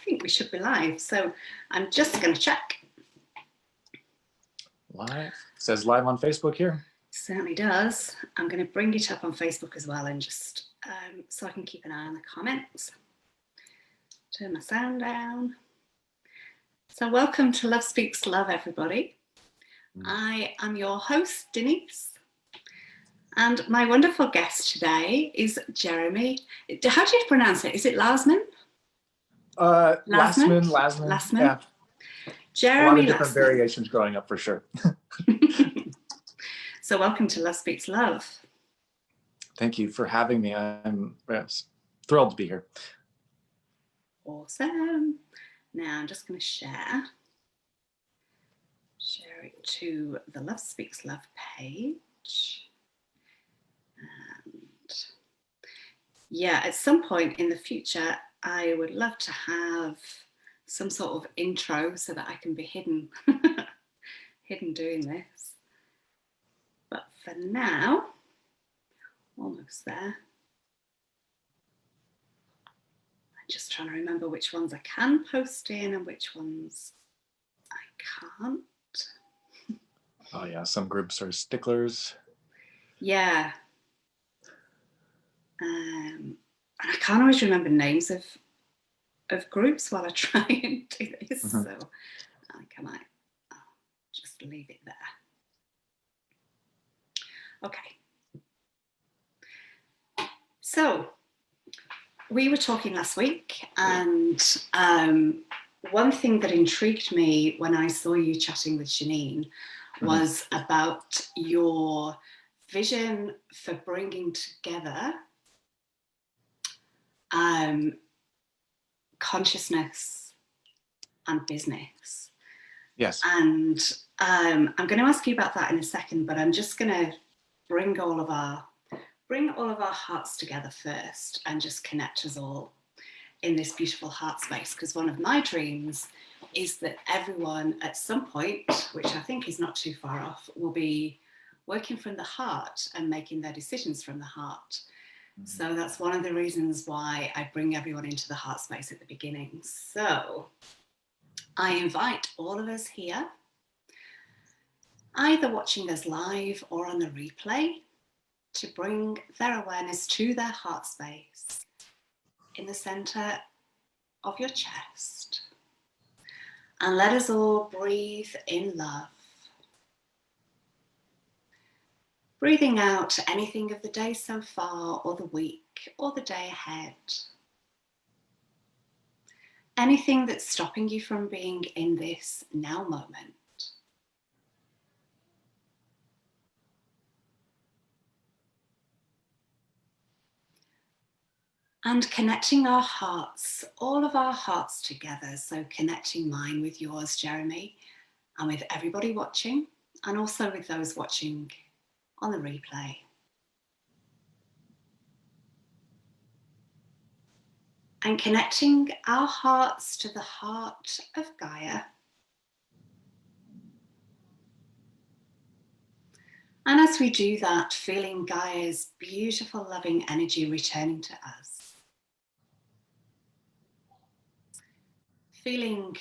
think we should be live, so I'm just going to check. Live. It says live on Facebook here. Certainly does. I'm going to bring it up on Facebook as well, and just so I can keep an eye on the comments. Turn my sound down. So welcome to Love Speaks Love, everybody. I am your host, Denise. And my wonderful guest today is Jeremy. How do you pronounce it? Is it Lasman? Lasman. Yeah. Jeremy a lot of different Lasman. variations growing up for sure. So welcome to Love Speaks Love. Thank you for having me. I'm thrilled to be here. Awesome. Now I'm just going to share it to the Love Speaks Love page. And yeah, at some point in the future, I would love to have some sort of intro so that I can be hidden doing this. But for now, almost there. I'm just trying to remember which ones I can post in and which ones I can't. Oh yeah, some groups are sticklers. Yeah. And I can't always remember names of groups while I try and do this. So I think I might just leave it there. Okay. So we were talking last week, and one thing that intrigued me when I saw you chatting with Janine was about your vision for bringing together consciousness and business. Yes. And I'm going to ask you about that in a second, but I'm just going to bring all of our hearts together first and just connect us all in this beautiful heart space, because one of my dreams is that everyone at some point, which I think is not too far off, will be working from the heart and making their decisions from the heart. So that's one of the reasons why I bring everyone into the heart space at the beginning. So I invite all of us here, either watching us live or on the replay, to bring their awareness to their heart space in the center of your chest. And let us all breathe in love. Breathing out anything of the day so far, or the week, or the day ahead. Anything that's stopping you from being in this now moment. And connecting our hearts, all of our hearts together. So connecting mine with yours, Jeremy, and with everybody watching, and also with those watching on the replay. And connecting our hearts to the heart of Gaia. And as we do that, feeling Gaia's beautiful, loving energy returning to us. Feeling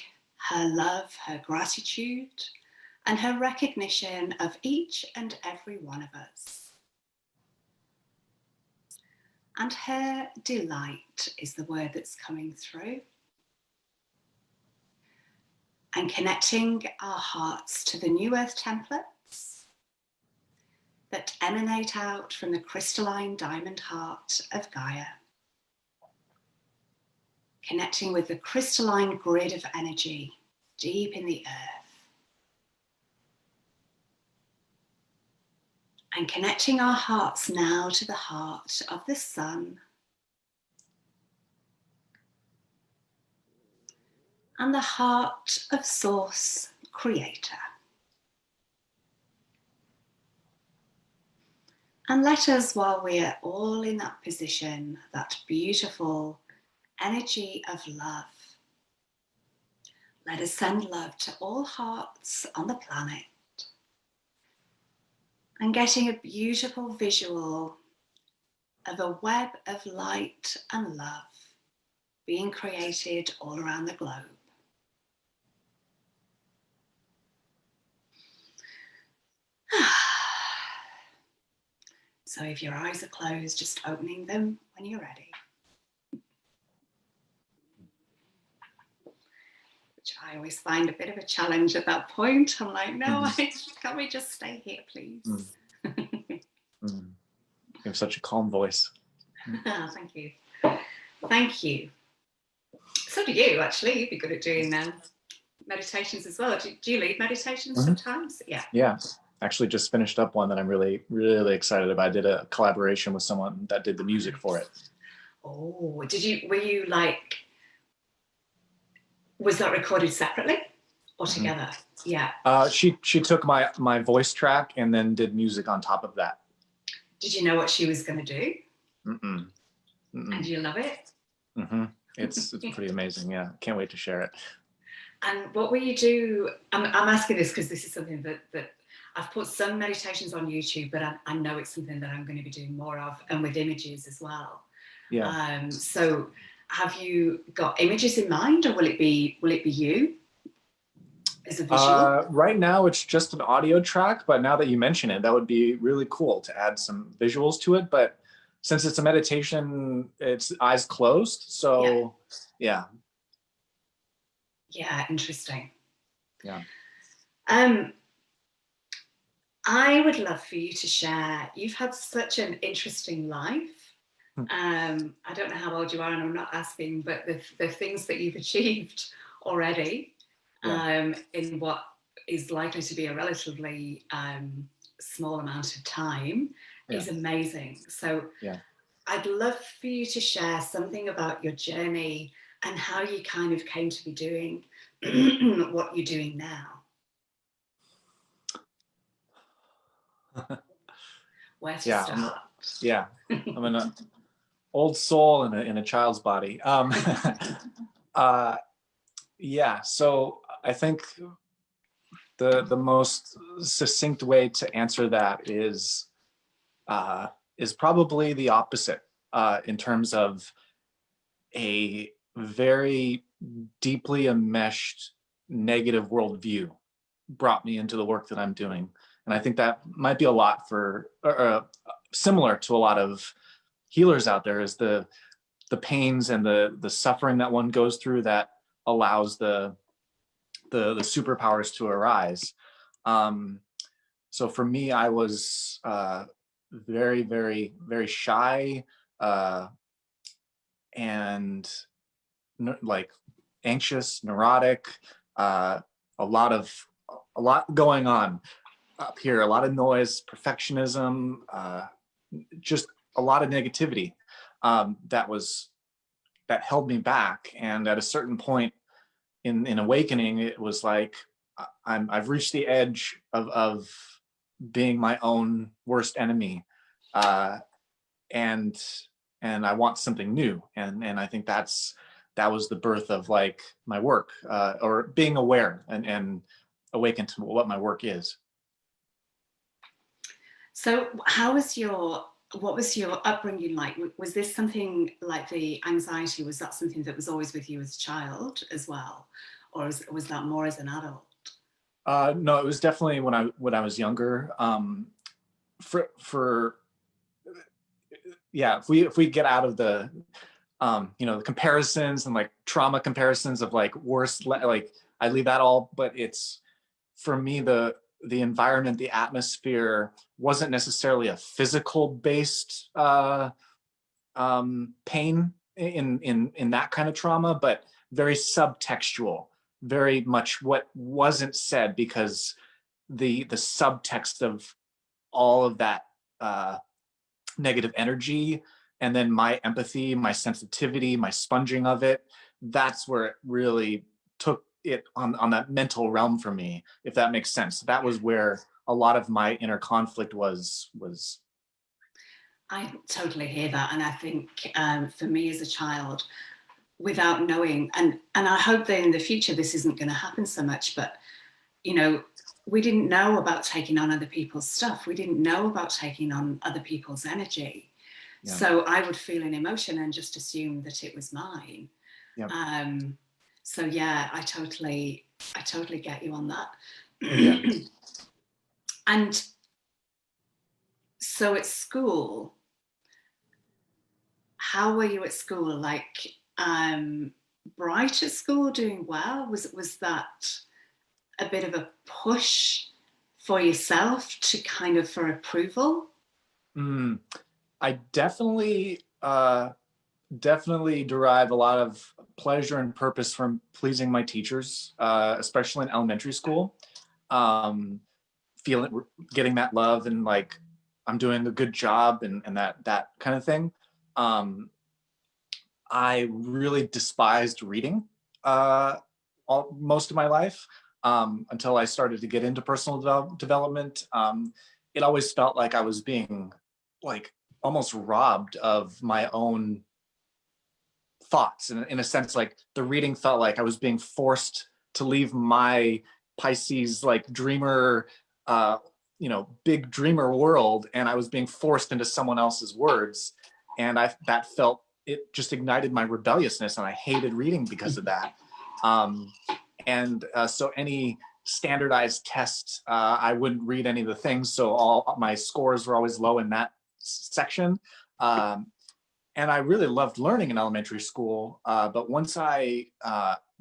her love, her gratitude, and her recognition of each and every one of us. And her delight is the word that's coming through. And connecting our hearts to the New Earth templates that emanate out from the crystalline diamond heart of Gaia. Connecting with the crystalline grid of energy deep in the earth. And connecting our hearts now to the heart of the sun. And the heart of Source Creator. And let us, while we're all in that position, that beautiful energy of love, let us send love to all hearts on the planet. And getting a beautiful visual of a web of light and love being created all around the globe. So if your eyes are closed, just opening them when you're ready. Which I always find a bit of a challenge at that point. I'm like, no, can we just stay here, please? You have such a calm voice. Thank you. Thank you. So do you, actually. You'd be good at doing meditations as well. Do you lead meditations sometimes? Yeah. Yeah. Actually just finished up one that I'm really, really excited about. I did a collaboration with someone that did the music for it. Oh, were you like, was that recorded separately or together? Yeah. She took my voice track and then did music on top of that. Did you know what she was going to do? And do you love it? It's pretty amazing. Yeah, can't wait to share it. And what will you do? I'm asking this because this is something that I've put some meditations on YouTube, but I know it's something that I'm going to be doing more of, and with images as well. Yeah. So have you got images in mind, or will it be you as a visual? Right now it's just an audio track, but now that you mention it, that would be really cool to add some visuals to it. But since it's a meditation, it's eyes closed. So yeah. Yeah, interesting. Yeah. I would love for you to share. You've had such an interesting life. I don't know how old you are, and I'm not asking, but the things that you've achieved already in what is likely to be a relatively small amount of time is amazing. So I'd love for you to share something about your journey and how you kind of came to be doing what you're doing now. Where to start? I'm an old soul in a child's body. So I think the most succinct way to answer that is probably the opposite in terms of a very deeply enmeshed negative worldview brought me into the work that I'm doing. And I think that might be a lot for similar to a lot of healers out there, is the pains and the suffering that one goes through that allows the superpowers to arise. So for me, I was very, very, very shy and like anxious, neurotic, a lot going on up here, a lot of noise, perfectionism, just a lot of negativity that held me back. And at a certain point in awakening, it was like I've reached the edge of being my own worst enemy, and I want something new. And I think that was the birth of like my work, or being aware and awaken to what my work is. So what was your upbringing like? Was this something like the anxiety, was that something that was always with you as a child as well? Or was that more as an adult? No, it was definitely when I was younger. If we get out of the the comparisons and like trauma comparisons of like worst, like I leave that all, but it's, for me, the environment, the atmosphere wasn't necessarily a physical based pain in that kind of trauma, but very subtextual, very much what wasn't said, because the subtext of all of that negative energy, and then my empathy, my sensitivity, my sponging of it, that's where it really took it on that mental realm for me, if that makes sense. That was where a lot of my inner conflict was. I totally hear that. And I think for me as a child, without knowing, and I hope that in the future this isn't going to happen so much, but we didn't know about taking on other people's stuff. We didn't know about taking on other people's energy. So I would feel an emotion and just assume that it was mine. Yep. So yeah, I totally get you on that. Yeah. And so at school, how were you at school? Like, bright at school, doing well? Was that a bit of a push for yourself to kind of for approval? Mm, I definitely derive a lot of pleasure and purpose from pleasing my teachers, especially in elementary school. Um, feeling, getting that love and like I'm doing a good job and that kind of thing. Um, I really despised reading most of my life until I started to get into personal development. It always felt like I was being like almost robbed of my own thoughts in a sense. Like the reading felt like I was being forced to leave my Pisces like dreamer, uh, big dreamer world, and I was being forced into someone else's words, and I that felt it just ignited my rebelliousness, and I hated reading because of that. Um, and so any standardized test, I wouldn't read any of the things, so all my scores were always low in that section. Um, and I really loved learning in elementary school. But once I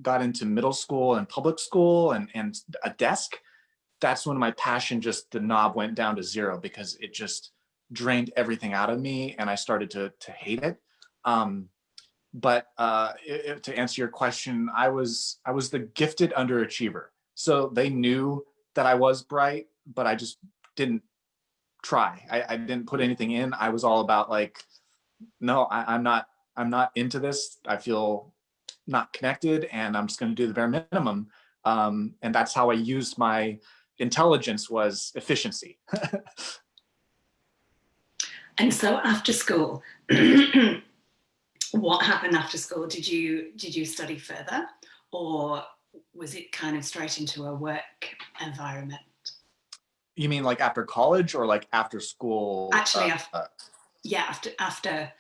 got into middle school and public school and a desk, that's when my passion the knob went down to zero because it just drained everything out of me and I started to hate it. Um, but to answer your question, I was the gifted underachiever. So they knew that I was bright, but I just didn't try. I didn't put anything in. I was all about like, no, I'm not into this. I feel not connected, and I'm just going to do the bare minimum. And that's how I used my intelligence, was efficiency. And so after school, what happened after school? Did you study further, or was it kind of straight into a work environment? You mean like after college or like after school? Actually, yeah, after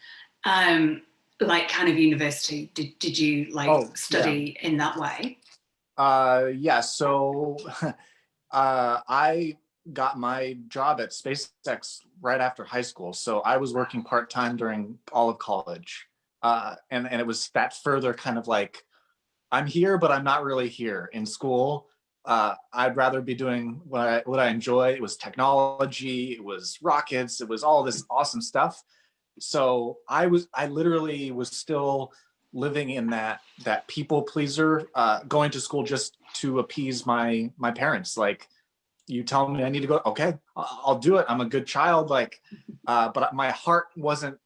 um, like kind of university, did you like Oh yeah. study in that way? Yeah. So I got my job at SpaceX right after high school. So I was working part time during all of college. And it was that further kind of like, I'm here, but I'm not really here in school. I'd rather be doing what I enjoy. It was technology, it was rockets, it was all this awesome stuff. So I literally was still living in that people pleaser, going to school just to appease my parents. Like, you tell me I need to go, okay, I'll do it. I'm a good child. Like, but my heart wasn't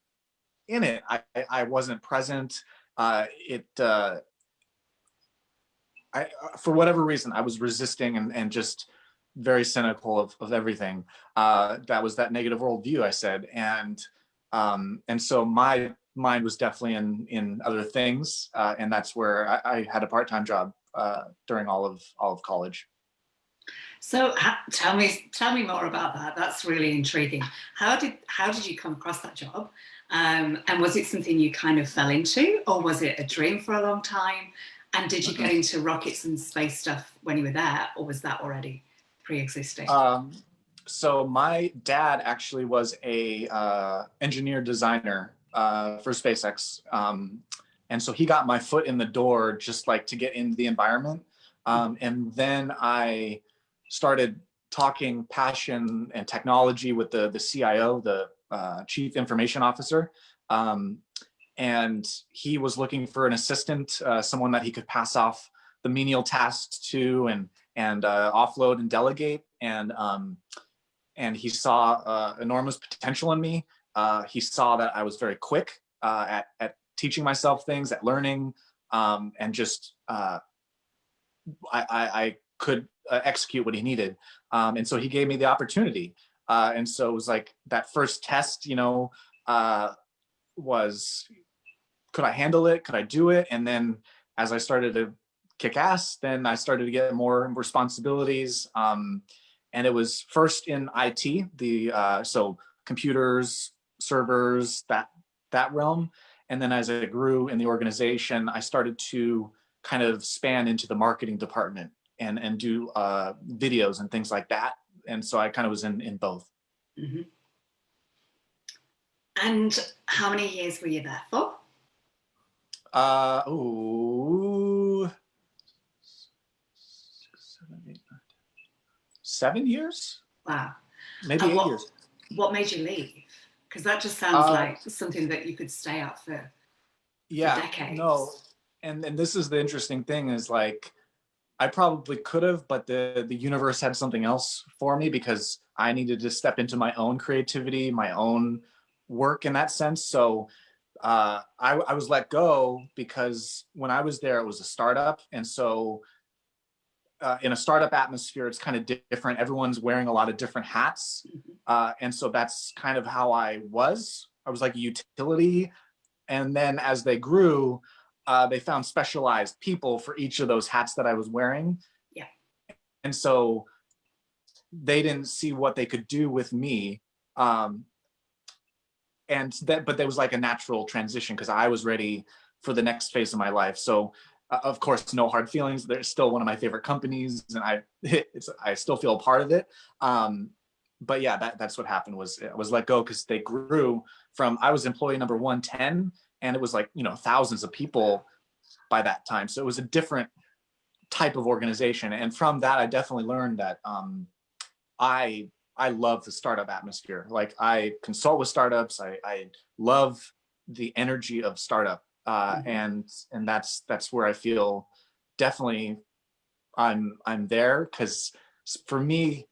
in it. I wasn't present. It I For whatever reason I was resisting and just very cynical of everything. That was that negative worldview I said, and so my mind was definitely in other things, and that's where I had a part-time job during all of college. So tell me more about that. That's really intriguing. How did you come across that job? And was it something you kind of fell into, or was it a dream for a long time? And did you get into rockets and space stuff when you were there, or was that already pre-existing? Um, so my dad actually was a engineer designer for SpaceX, and so he got my foot in the door just like to get into the environment. And then I started talking passion and technology with the CIO, the Chief Information Officer. Um, and he was looking for an assistant, someone that he could pass off the menial tasks to and offload and delegate. And he saw enormous potential in me. He saw that I was very quick at teaching myself things, at learning, and just I could execute what he needed. And so he gave me the opportunity. And so it was like that first test, was, could I handle it? Could I do it? And then as I started to kick ass, then I started to get more responsibilities. And it was first in IT, so computers, servers, that realm. And then as I grew in the organization, I started to kind of span into the marketing department and do videos and things like that. And so I kind of was in both. Mm-hmm. And how many years were you there for? Oh, 7 years, Wow. maybe And 8 years. what made you leave? Because that just sounds Uh, like something that you could stay at for yeah, decades. no. And this is the interesting thing is like, I probably could have, but the universe had something else for me because I needed to step into my own creativity, my own work in that sense. So I was let go because when I was there, it was a startup. And so in a startup atmosphere, it's kind of different. Everyone's wearing a lot of different hats. And so that's kind of how I was. I was like a utility. And then as they grew, they found specialized people for each of those hats that I was wearing. Yeah. And so they didn't see what they could do with me. But there was like a natural transition because I was ready for the next phase of my life. So of course, no hard feelings. They're still one of my favorite companies, and I still feel a part of it. But yeah, that's what happened. I was let go because they grew from, I was employee number 110, and it was like, thousands of people by that time. So it was a different type of organization, and from that, I definitely learned that I love the startup atmosphere. Like I consult with startups. I love the energy of startup, and that's where I feel definitely I'm there, because for me,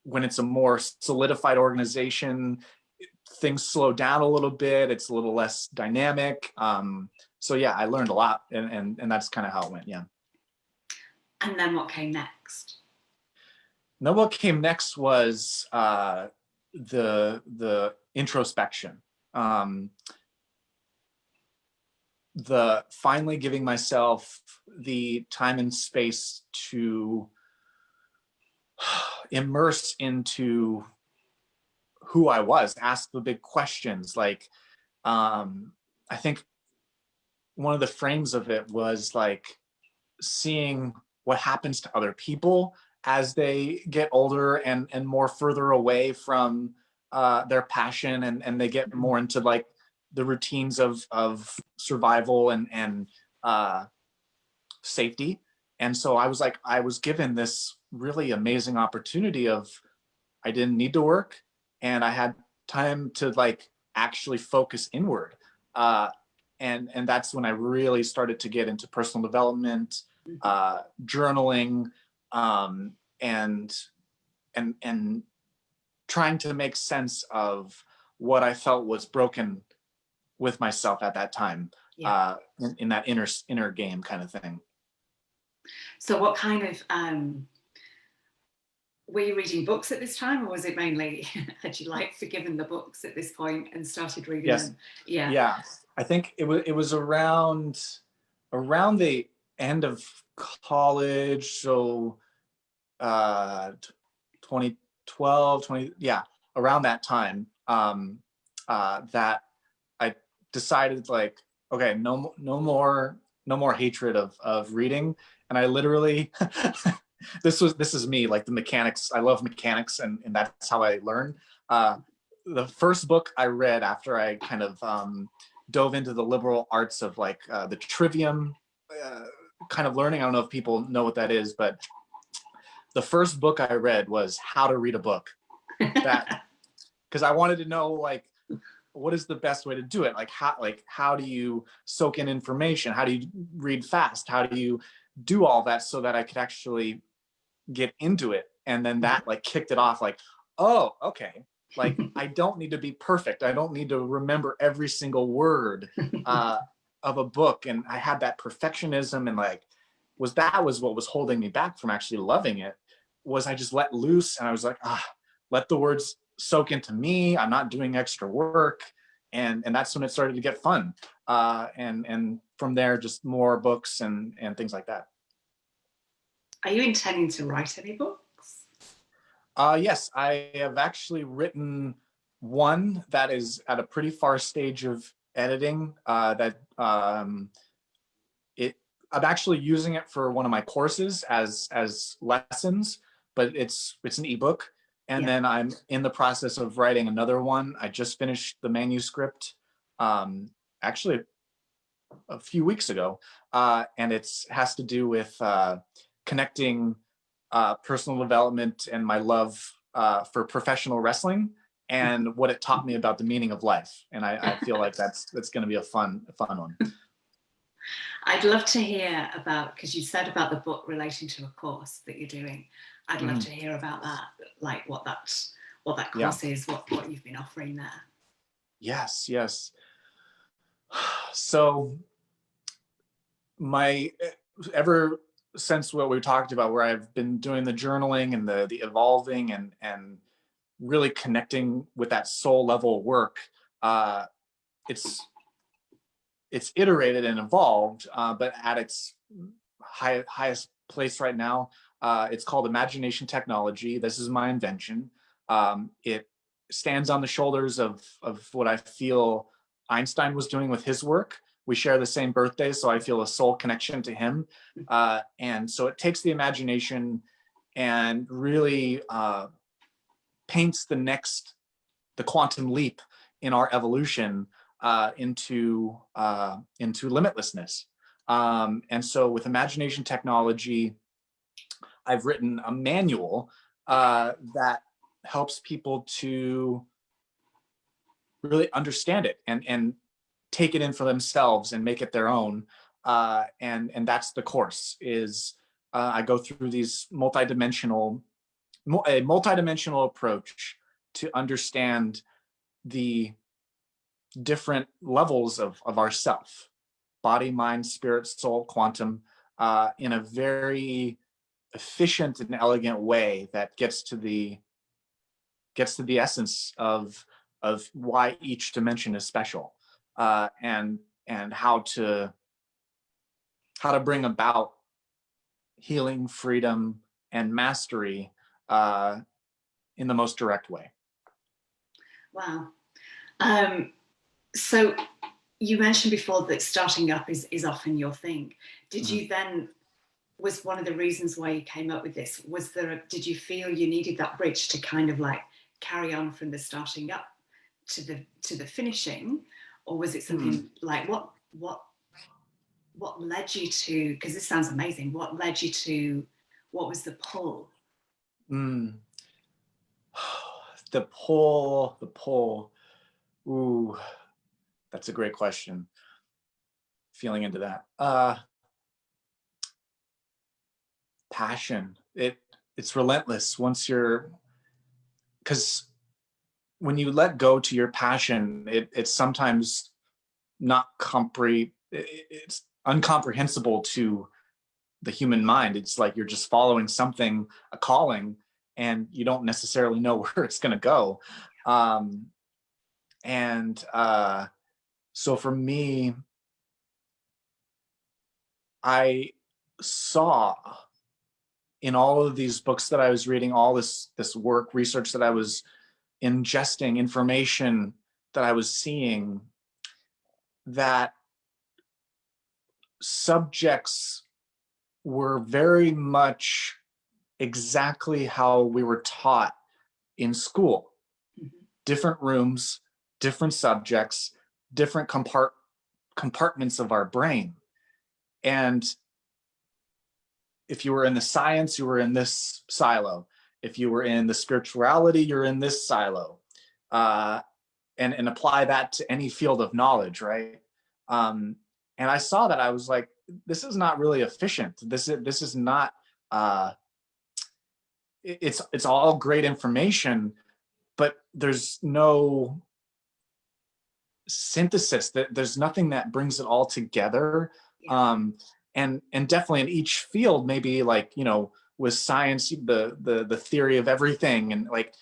when it's a more solidified organization, things slow down a little bit. It's a little less dynamic. So yeah, I learned a lot, and that's kind of how it went. Yeah. And then what came next? Now, what came next was the introspection, the finally giving myself the time and space to immerse into who I was, ask the big questions. Like, I think one of the frames of it was like seeing what happens to other people as they get older and more further away from their passion, and they get more into like the routines of survival and safety. And so I was like, I was given this really amazing opportunity of, I didn't need to work, and I had time to like actually focus inward. Uh, and that's when I really started to get into personal development, journaling, and and trying to make sense of what I felt was broken with myself at that time, Yeah. in that inner game kind of thing. So what kind of were you reading books at this time, or was it mainly had you like forgiven the books at this point and started reading Yes. them? Yeah. Yeah. I think it was around the end of college. So 2012, yeah, around that time, that I decided like, okay, no more hatred of reading. And I literally, this is me, like the mechanics. I love mechanics, and that's how I learn. The first book I read after I kind of dove into the liberal arts of like the trivium kind of learning. I don't know if people know what that is, but the first book I read was How to Read a Book. That, because I wanted to know like, what is the best way to do it? Like how do you soak in information? How do you read fast? How do you do all that so that I could actually get into it? And then that like kicked it off, like, oh, okay. Like I don't need to be perfect. I don't need to remember every single word of a book. And I had that perfectionism, and like was what was holding me back from actually loving it. Was I just let loose, and I was like, let the words soak into me. I'm not doing extra work. And that's when it started to get fun. And from there, just more books and things like that. Are you intending to write any books? Yes, I have actually written one that is at a pretty far stage of editing that I'm actually using it for one of my courses as lessons, but it's an ebook. And Yeah. then I'm in the process of writing another one. I just finished the manuscript actually a few weeks ago, and it's has to do with connecting personal development and my love for professional wrestling and what it taught me about the meaning of life. And I feel like that's going to be a fun one. I'd love to hear about, because you said about the book relating to a course that you're doing. I'd love to hear about that, like what that course is, what you've been offering there. Yes. So ever since what we talked about, where I've been doing the journaling and the evolving and really connecting with that soul level work, it's iterated and evolved, but at its highest place right now, it's called imagination technology. This is my invention. It stands on the shoulders of what I feel Einstein was doing with his work. We share the same birthday, so I feel a soul connection to him. And so it takes the imagination and really paints the quantum leap in our evolution into limitlessness. And so with imagination technology, I've written a manual that helps people to really understand it and take it in for themselves and make it their own. And that's the course. Is I go through these a multidimensional approach to understand the different levels of ourself, body, mind, spirit, soul, quantum, in a very efficient and elegant way that gets to the essence of why each dimension is special, and how to bring about healing, freedom, and mastery in the most direct way. Wow. So you mentioned before that starting up is often your thing. Did you then, was one of the reasons why you came up with this, did you feel you needed that bridge to kind of like carry on from the starting up to the finishing? Or was it something like what led you to, because this sounds amazing, what led you to, what was the pull? The pull. Ooh, that's a great question. Feeling into that. Passion. It's relentless once because when you let go to your passion, it's sometimes it's incomprehensible to the human mind. It's like you're just following something, a calling, and you don't necessarily know where it's going to go. So for me, I saw in all of these books that I was reading, all this work, research that I was ingesting, information that I was seeing, that subjects were very much exactly how we were taught in school. Different rooms, different subjects, different compartments of our brain. And if you were in the science, you were in this silo. If you were in the spirituality, you're in this silo. And apply that to any field of knowledge, right? And I saw that. I was like, this is not really efficient. This is not. It's all great information, but there's no synthesis. There's nothing that brings it all together. And definitely in each field, maybe like, with science, the theory of everything, and like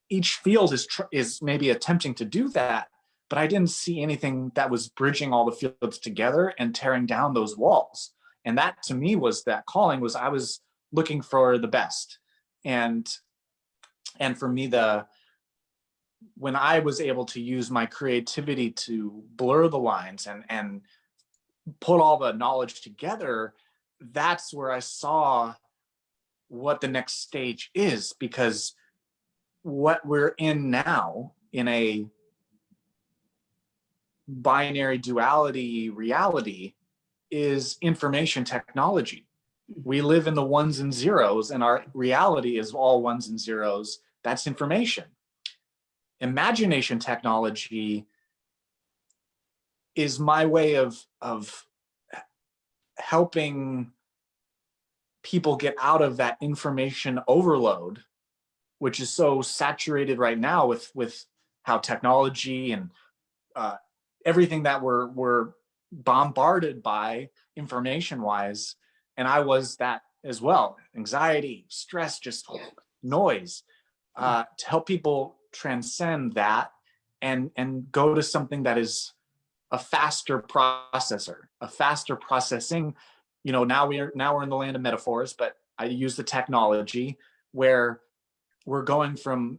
each field is maybe attempting to do that, but I didn't see anything that was bridging all the fields together and tearing down those walls. And that to me was that calling. Was I was looking for the best. And for me, when I was able to use my creativity to blur the lines and put all the knowledge together, that's where I saw what the next stage is, because what we're in now, in a binary duality reality, is information technology. We live in the ones and zeros, and our reality is all ones and zeros. That's information. Imagination technology is my way of helping people get out of that information overload, which is so saturated right now with how technology and everything that we're bombarded by information wise. And I was that as well. Anxiety, stress, just noise. To help people transcend that and go to something that is a faster processor, a faster processing. You know, now we're in the land of metaphors, but I use the technology where we're going from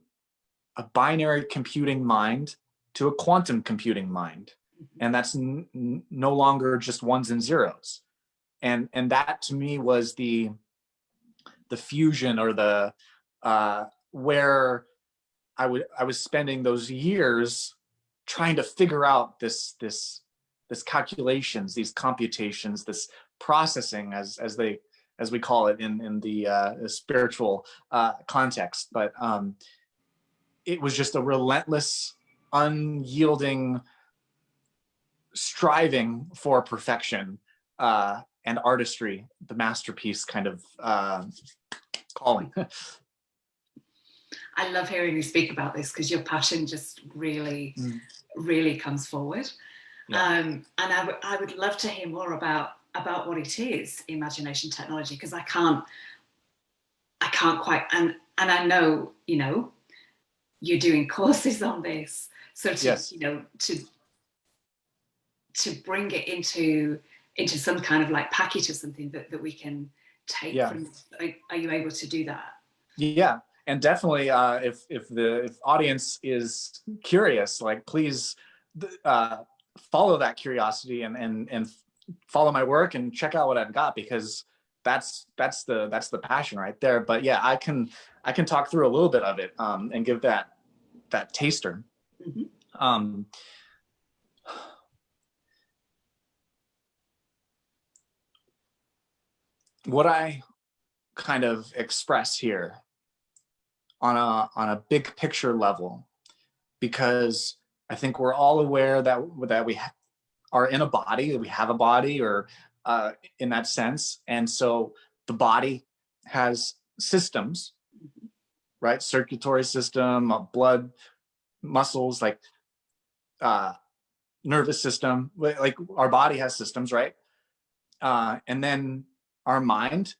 a binary computing mind to a quantum computing mind, and that's no longer just ones and zeros. And that to me was the fusion, or the where I was spending those years trying to figure out this calculations, these computations, this processing, as we call it in the spiritual context. But it was just a relentless, unyielding striving for perfection and artistry, the masterpiece kind of calling. I love hearing you speak about this, because your passion just really, really comes forward. Yeah. And I would love to hear more about what it is, imagination technology, because I can't quite, and I know, you know, you're doing courses on this, so to, yes, you know, to bring it into some kind of like package or something that we can take, yeah, from, are you able to do that? Yeah. And definitely, if the audience is curious, like, please follow that curiosity and follow my work and check out what I've got, because that's the passion right there. But yeah, I can talk through a little bit of it and give that taster. Mm-hmm. What I kind of express here on a big picture level, because I think we're all aware that we are in a body, that we have a body, or in that sense. And so the body has systems, right? Circulatory system, blood, muscles, like nervous system. Like our body has systems, right? And then our mind,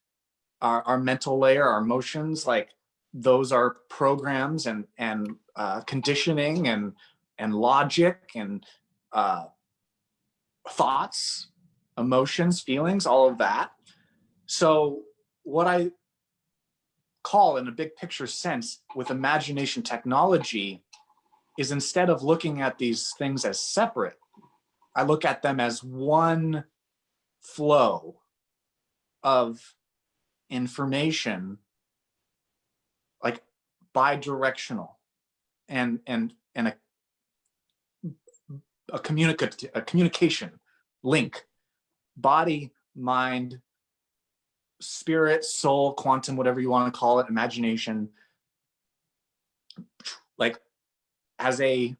our mental layer, our emotions, like those are programs and conditioning and logic and thoughts, emotions, feelings, all of that. So what I call, in a big picture sense, with imagination technology, is instead of looking at these things as separate, I look at them as one flow of information, like bi-directional, and a communication link, body, mind, spirit, soul, quantum, whatever you want to call it, imagination, like as a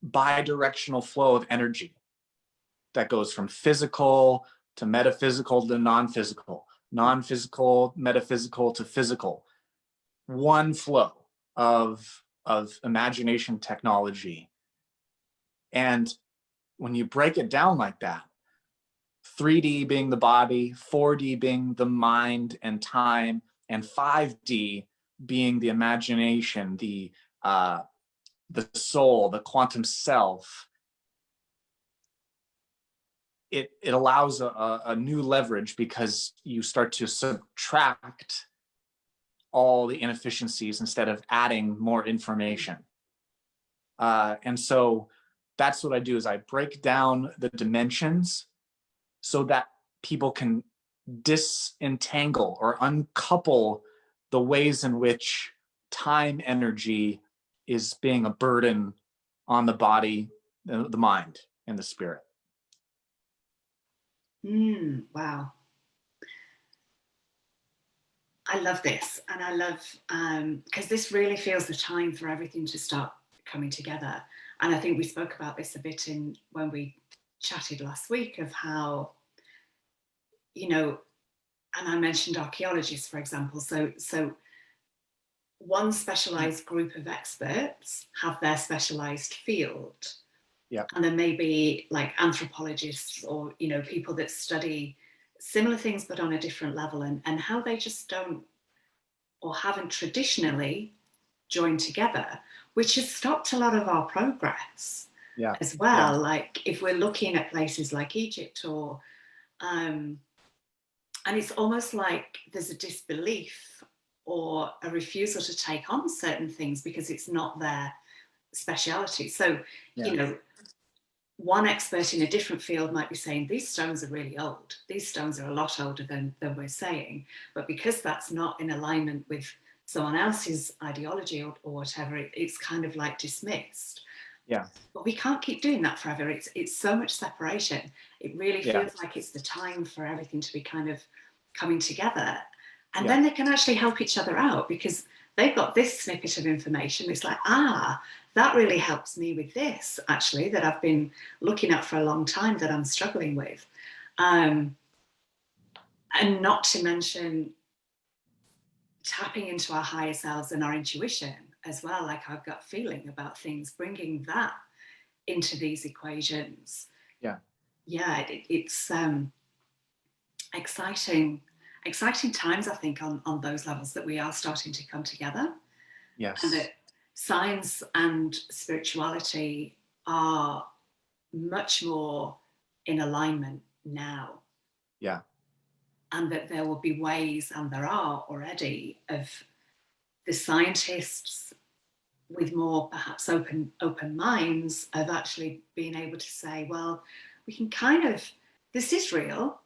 bi-directional flow of energy that goes from physical to metaphysical to non-physical, metaphysical to physical. One flow of imagination technology. And when you break it down like that, 3D being the body, 4D being the mind and time, and 5D being the imagination, the soul, the quantum self, it allows a new leverage, because you start to subtract all the inefficiencies instead of adding more information. And so that's what I do, is I break down the dimensions so that people can disentangle or uncouple the ways in which time energy is being a burden on the body, the mind, and the spirit. Wow. I love this. And I love, because this really feels the time for everything to start coming together. And I think we spoke about this a bit when we chatted last week, of how, you know, and I mentioned archaeologists, for example. So one specialized group of experts have their specialized field. Yeah. And then maybe like anthropologists, or, you know, people that study similar things but on a different level, and how they just don't, or haven't traditionally, joined together, which has stopped a lot of our progress. Yeah. As well. Yeah. Like if we're looking at places like Egypt, or and it's almost like there's a disbelief or a refusal to take on certain things because it's not their speciality. So, Yeah. you know, one expert in a different field might be saying these stones are really old. These stones are a lot older than we're saying. But because that's not in alignment with someone else's ideology, or whatever, it's kind of like dismissed. Yeah. But we can't keep doing that forever. It's so much separation. It really feels like it's the time for everything to be kind of coming together. And then they can actually help each other out, because they've got this snippet of information. It's like, that really helps me with this, actually, that I've been looking at for a long time, that I'm struggling with. And not to mention tapping into our higher selves and our intuition as well, like our gut feeling about things, bringing that into these equations. It's exciting times, I think, on those levels, that we are starting to come together. Yes. And that science and spirituality are much more in alignment now. Yeah. And that there will be ways, and there are already, of the scientists with more perhaps open minds, of actually being able to say, well, we can kind of, this is real,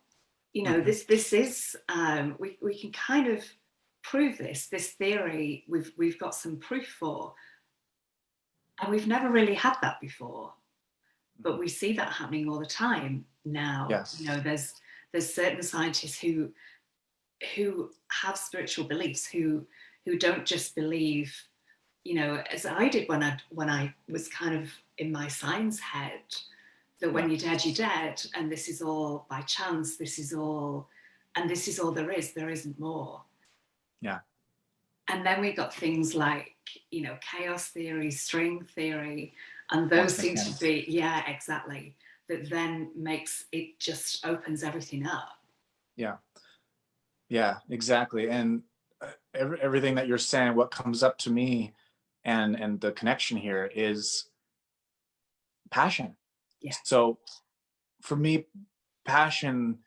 you know, this is, we can kind of prove this theory, we've got some proof for, and we've never really had that before, but we see that happening all the time now. Yes. You know, there's certain scientists who have spiritual beliefs, who don't just believe, you know, as I did when I was kind of in my science head, that when you're dead, you're dead, and this is all by chance, this is all there is, there isn't more. Yeah. And then we got things like, you know, chaos theory, string theory, and those seem to be, exactly, that then makes it, just opens everything up. Yeah, exactly. And everything that you're saying, what comes up to me, and the connection here is passion. Yeah. So for me, passion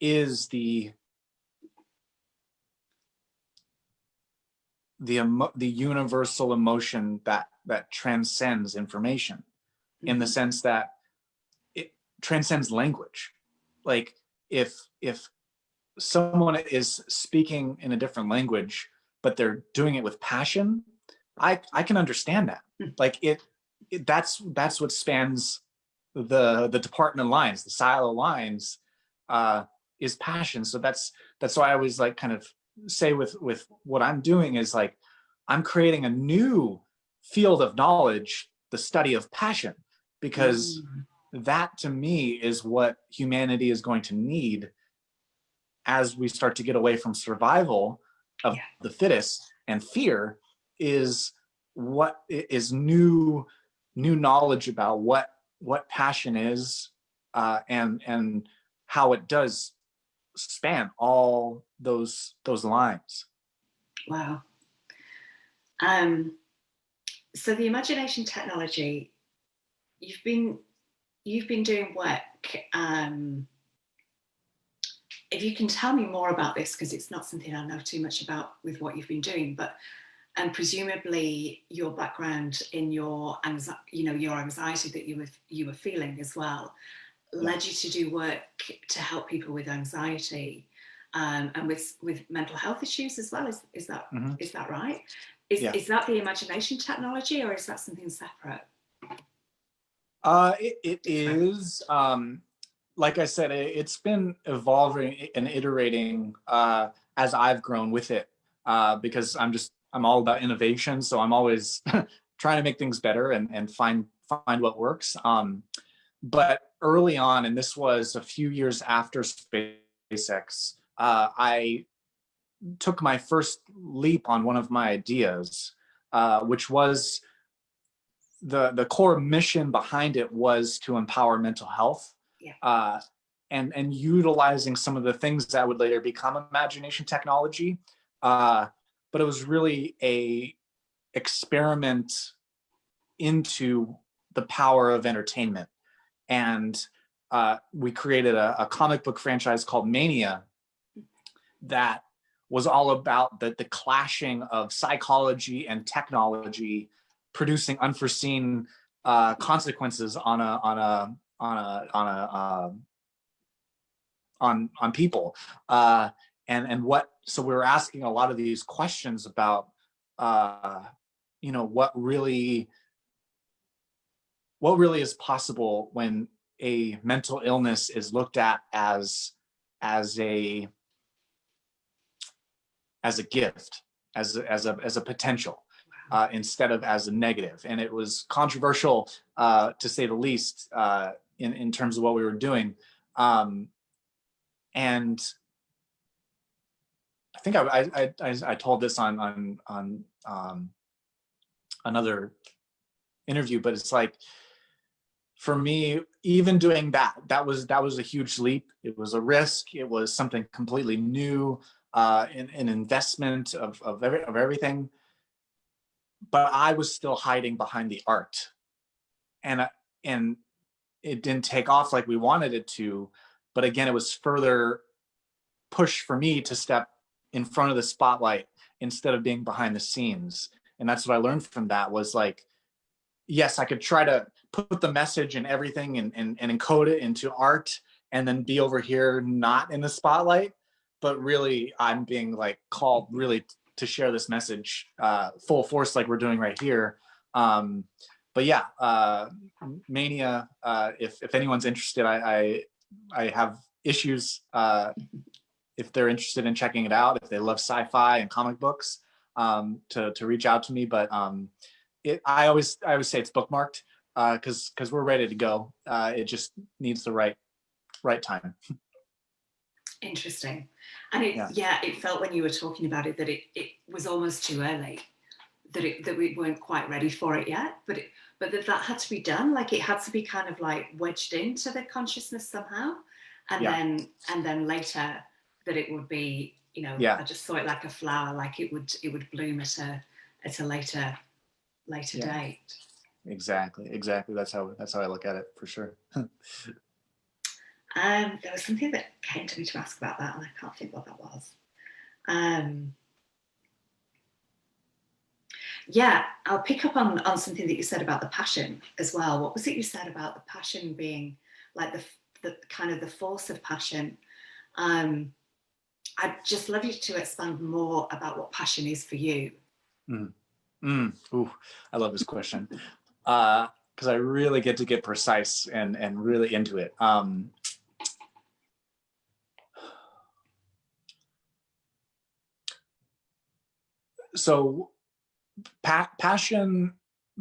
is the universal emotion that transcends information, in the sense that it transcends language. Like if someone is speaking in a different language, but they're doing it with passion, I can understand that. Like that's what spans the department lines, the silo lines, is passion. So that's why I always like kind of say with what I'm doing is like, I'm creating a new field of knowledge, the study of passion, because that to me is what humanity is going to need as we start to get away from survival of the fittest, and fear is what is new knowledge about what passion is, and how it does span all those lines. Wow. So the imagination technology, you've been doing work. If you can tell me more about this, because it's not something I know too much about with what you've been doing, but and presumably your background in your your anxiety that you were feeling as well Yeah. led you to do work to help people with anxiety, and with mental health issues as well. Is that Mm-hmm. is that right? Yeah. Is that the imagination technology, or is that something separate? It is, like I said, it's been evolving and iterating as I've grown with it, because I'm all about innovation. So I'm always trying to make things better and find what works. But early on, and this was a few years after SpaceX, I took my first leap on one of my ideas, which was the core mission behind it was to empower mental health, Yeah. And utilizing some of the things that would later become imagination technology. But it was really a experiment into the power of entertainment. And we created a comic book franchise called MANIA that was all about the clashing of psychology and technology, producing unforeseen consequences on people, and what. So we were asking a lot of these questions about what really is possible when a mental illness is looked at as a gift, as a potential, instead of as a negative. And it was controversial, to say the least, in terms of what we were doing. And I think I told this on another interview, but it's like, for me, even doing that was a huge leap. It was a risk. It was something completely new, an investment of everything. But I was still hiding behind the art, and and it didn't take off like we wanted it to. But again, it was further push for me to step in front of the spotlight instead of being behind the scenes. And that's what I learned from that, was like, yes, I could try to put the message and everything and encode it into art, and then be over here not in the spotlight. But really, I'm being like called really to share this message full force, like we're doing right here. But yeah, Mania. If anyone's interested, I have issues. If they're interested in checking it out, if they love sci-fi and comic books, to reach out to me. But I always say it's bookmarked, because we're ready to go. It just needs the right time. Interesting. And Yeah. it felt when you were talking about it that it was almost too early, that we weren't quite ready for it yet, but that had to be done. Like, it had to be kind of like wedged into the consciousness somehow, and Yeah. then later that it would be, Yeah. I just saw it like a flower, like it would bloom at a later Yeah. date. Exactly. That's how I look at it, for sure. There was something that came to me to ask about that, and I can't think what that was. Yeah, I'll pick up on something that you said about the passion as well. What was it you said about the passion being like the kind of the force of passion? I'd just love you to expand more about what passion is for you. Ooh, I love this question, because I really get precise and really into it. So passion,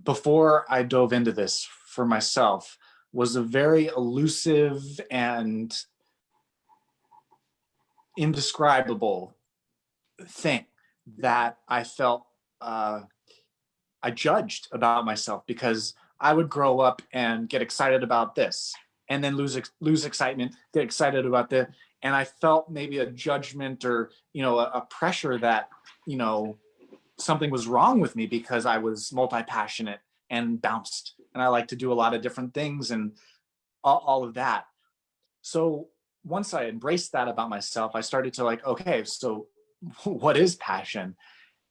before I dove into this for myself, was a very elusive and indescribable thing that I felt, I judged about myself, because I would grow up and get excited about this, and then lose excitement, get excited about this, and I felt maybe a judgment, or a pressure that something was wrong with me, because I was multi-passionate and bounced, and I like to do a lot of different things, and all of that. So once I embraced that about myself, I started to like, okay, so what is passion?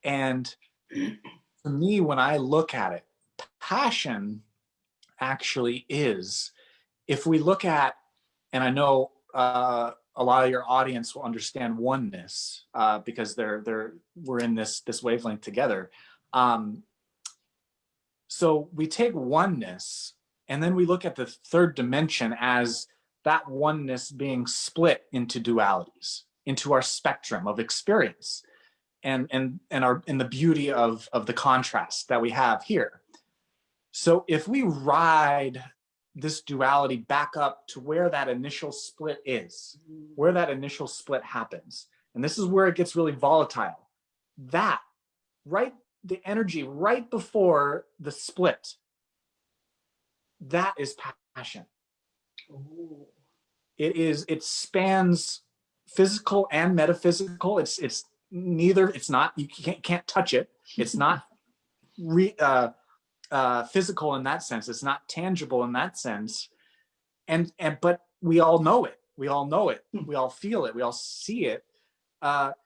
And To me, when I look at it, passion actually is, if we look at, and I know a lot of your audience will understand oneness because we're in this wavelength together. Um, so we take oneness and then we look at the third dimension as that oneness being split into dualities, into our spectrum of experience, and our in the beauty of the contrast that we have here. So if we ride this duality back up to where that initial split is, where that initial split happens, and this is where it gets really volatile, that right, the energy right before the split, that is passion. Ooh. It spans physical and metaphysical. It's neither, it's not, you can't touch it. It's not physical in that sense. It's not tangible in that sense. And but we all know it. We all know it. We all feel it. We all see it.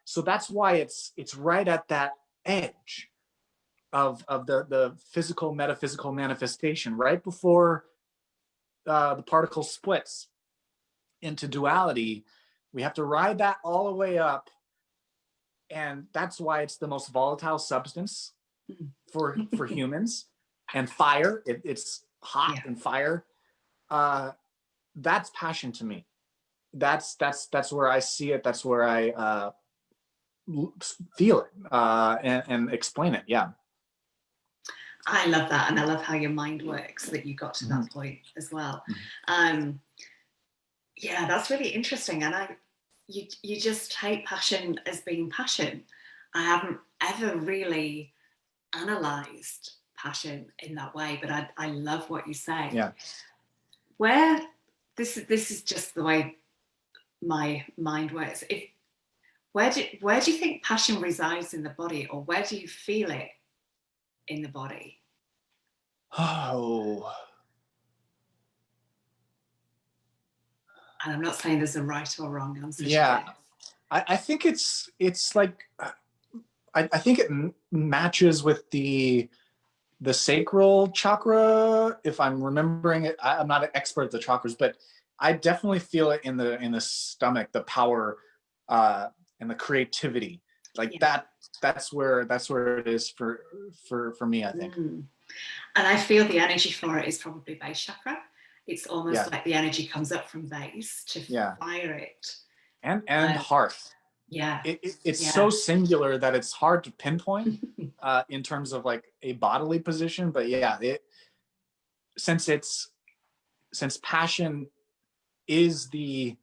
So that's why it's right at that edge of the physical metaphysical manifestation, right before the particle splits into duality. We have to ride that all the way up, and that's why it's the most volatile substance for humans. And fire, it's hot, Yeah. and fire. That's passion to me. That's where I see it. That's where I feel it and explain it. Yeah. I love that, and I love how your mind works, that you got to that point as well. Yeah, that's really interesting. And you just take passion as being passion. I haven't ever really analysed passion in that way, but I love what you say. Yeah. Where this is just the way my mind works. Where do you think passion resides in the body, or where do you feel it in the body? Oh. And I'm not saying there's a right or wrong answer to Yeah. this. I think it's like I think it matches with the sacral chakra, if I'm remembering it. I'm not an expert at the chakras, but I definitely feel it in the stomach, the power and the creativity. Like Yeah. that's where it is for me, I think. And I feel the energy for it is probably base chakra. It's almost Yeah. like the energy comes up from base to fire it. And heart. Yeah. It's so singular that it's hard to pinpoint in terms of like a bodily position. But yeah, since passion is the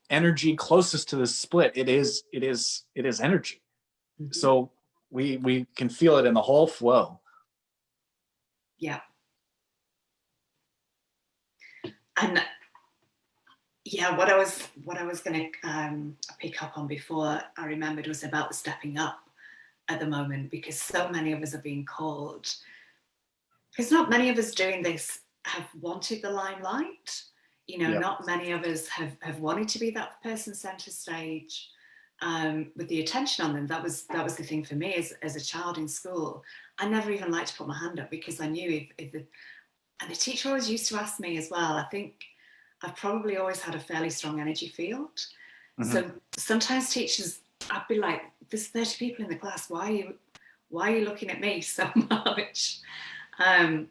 energy closest to the split, it is energy. So we can feel it in the whole flow. Yeah. And yeah, what I was going to pick up on before I remembered was about the stepping up at the moment, because so many of us are being called. Because not many of us doing this have wanted the limelight. You know, not many of us have wanted to be that person center stage with the attention on them. That was the thing for me as a child in school. I never even liked to put my hand up, because I knew if and the teacher always used to ask me as well. I think I've probably always had a fairly strong energy field. So sometimes teachers, I'd be like, there's 30 people in the class. Why are you looking at me so much?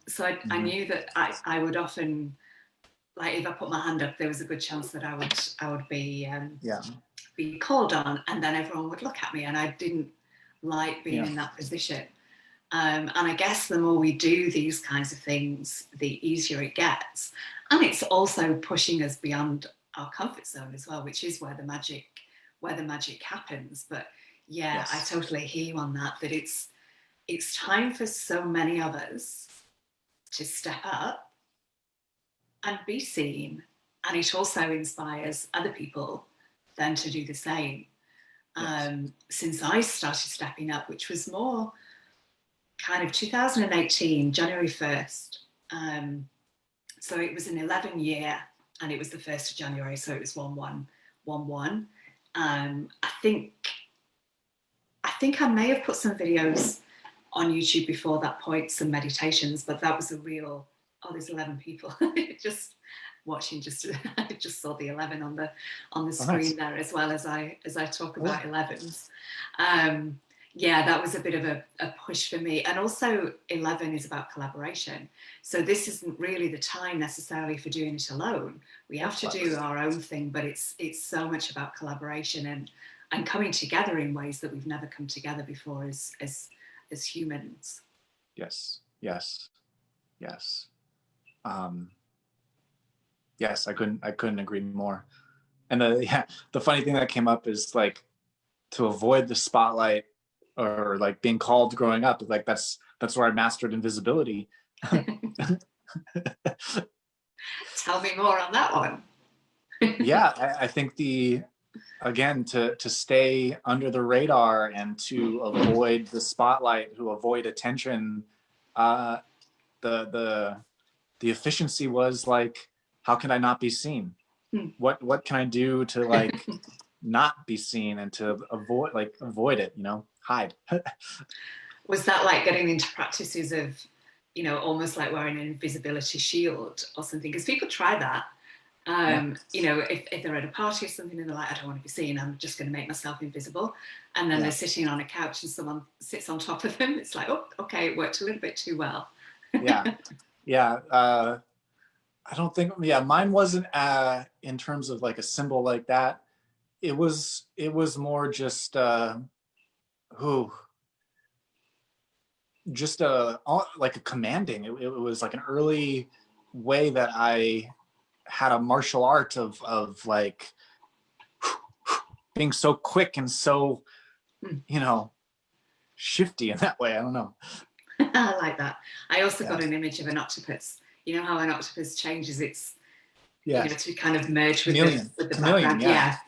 So I knew that I would often, like, if I put my hand up, there was a good chance that I would be called on, and then everyone would look at me, and I didn't like being in that position. And I guess the more we do these kinds of things, the easier it gets. And it's also pushing us beyond our comfort zone as well, which is where the magic happens. But yeah, I totally hear you on that it's time for so many of us to step up and be seen. And it also inspires other people then to do the same. Since I started stepping up, which was more kind of 2018, January 1st. So it was an 11 year, and it was the 1st of January. So it was 1-1-1-1. I think I may have put some videos on YouTube before that point, some meditations, but that was a real, oh, there's 11 people just watching. Just I just saw the 11 on the screen there, as well as I talk about 11s. Yeah, that was a bit of a push for me. And also 11 is about collaboration. So this isn't really the time necessarily for doing it alone. We have to do our own thing, but it's so much about collaboration and coming together in ways that we've never come together before as humans. Yes, yes, yes. Yes, I couldn't agree more. And the funny thing that came up is like, to avoid the spotlight or like being called growing up, like that's where I mastered invisibility. Tell me more on that one. Yeah, I think again, to stay under the radar and to avoid the spotlight, to avoid attention, the efficiency was like, how can I not be seen? What can I do to like not be seen and to avoid it, hide. Was that like getting into practices of, almost like wearing an invisibility shield or something? Because people try that. If they're at a party or something and they're like, I don't want to be seen, I'm just going to make myself invisible. And then they're sitting on a couch and someone sits on top of them. It's like, oh, okay, it worked a little bit too well. Yeah. I don't think, mine wasn't in terms of like a symbol like that. It was more just like a commanding. It was like an early way that I had a martial art of like being so quick and so, shifty in that way. I don't know. I like that. I also got an image of an octopus. You know how an octopus changes its, to kind of merge with the background. Yeah.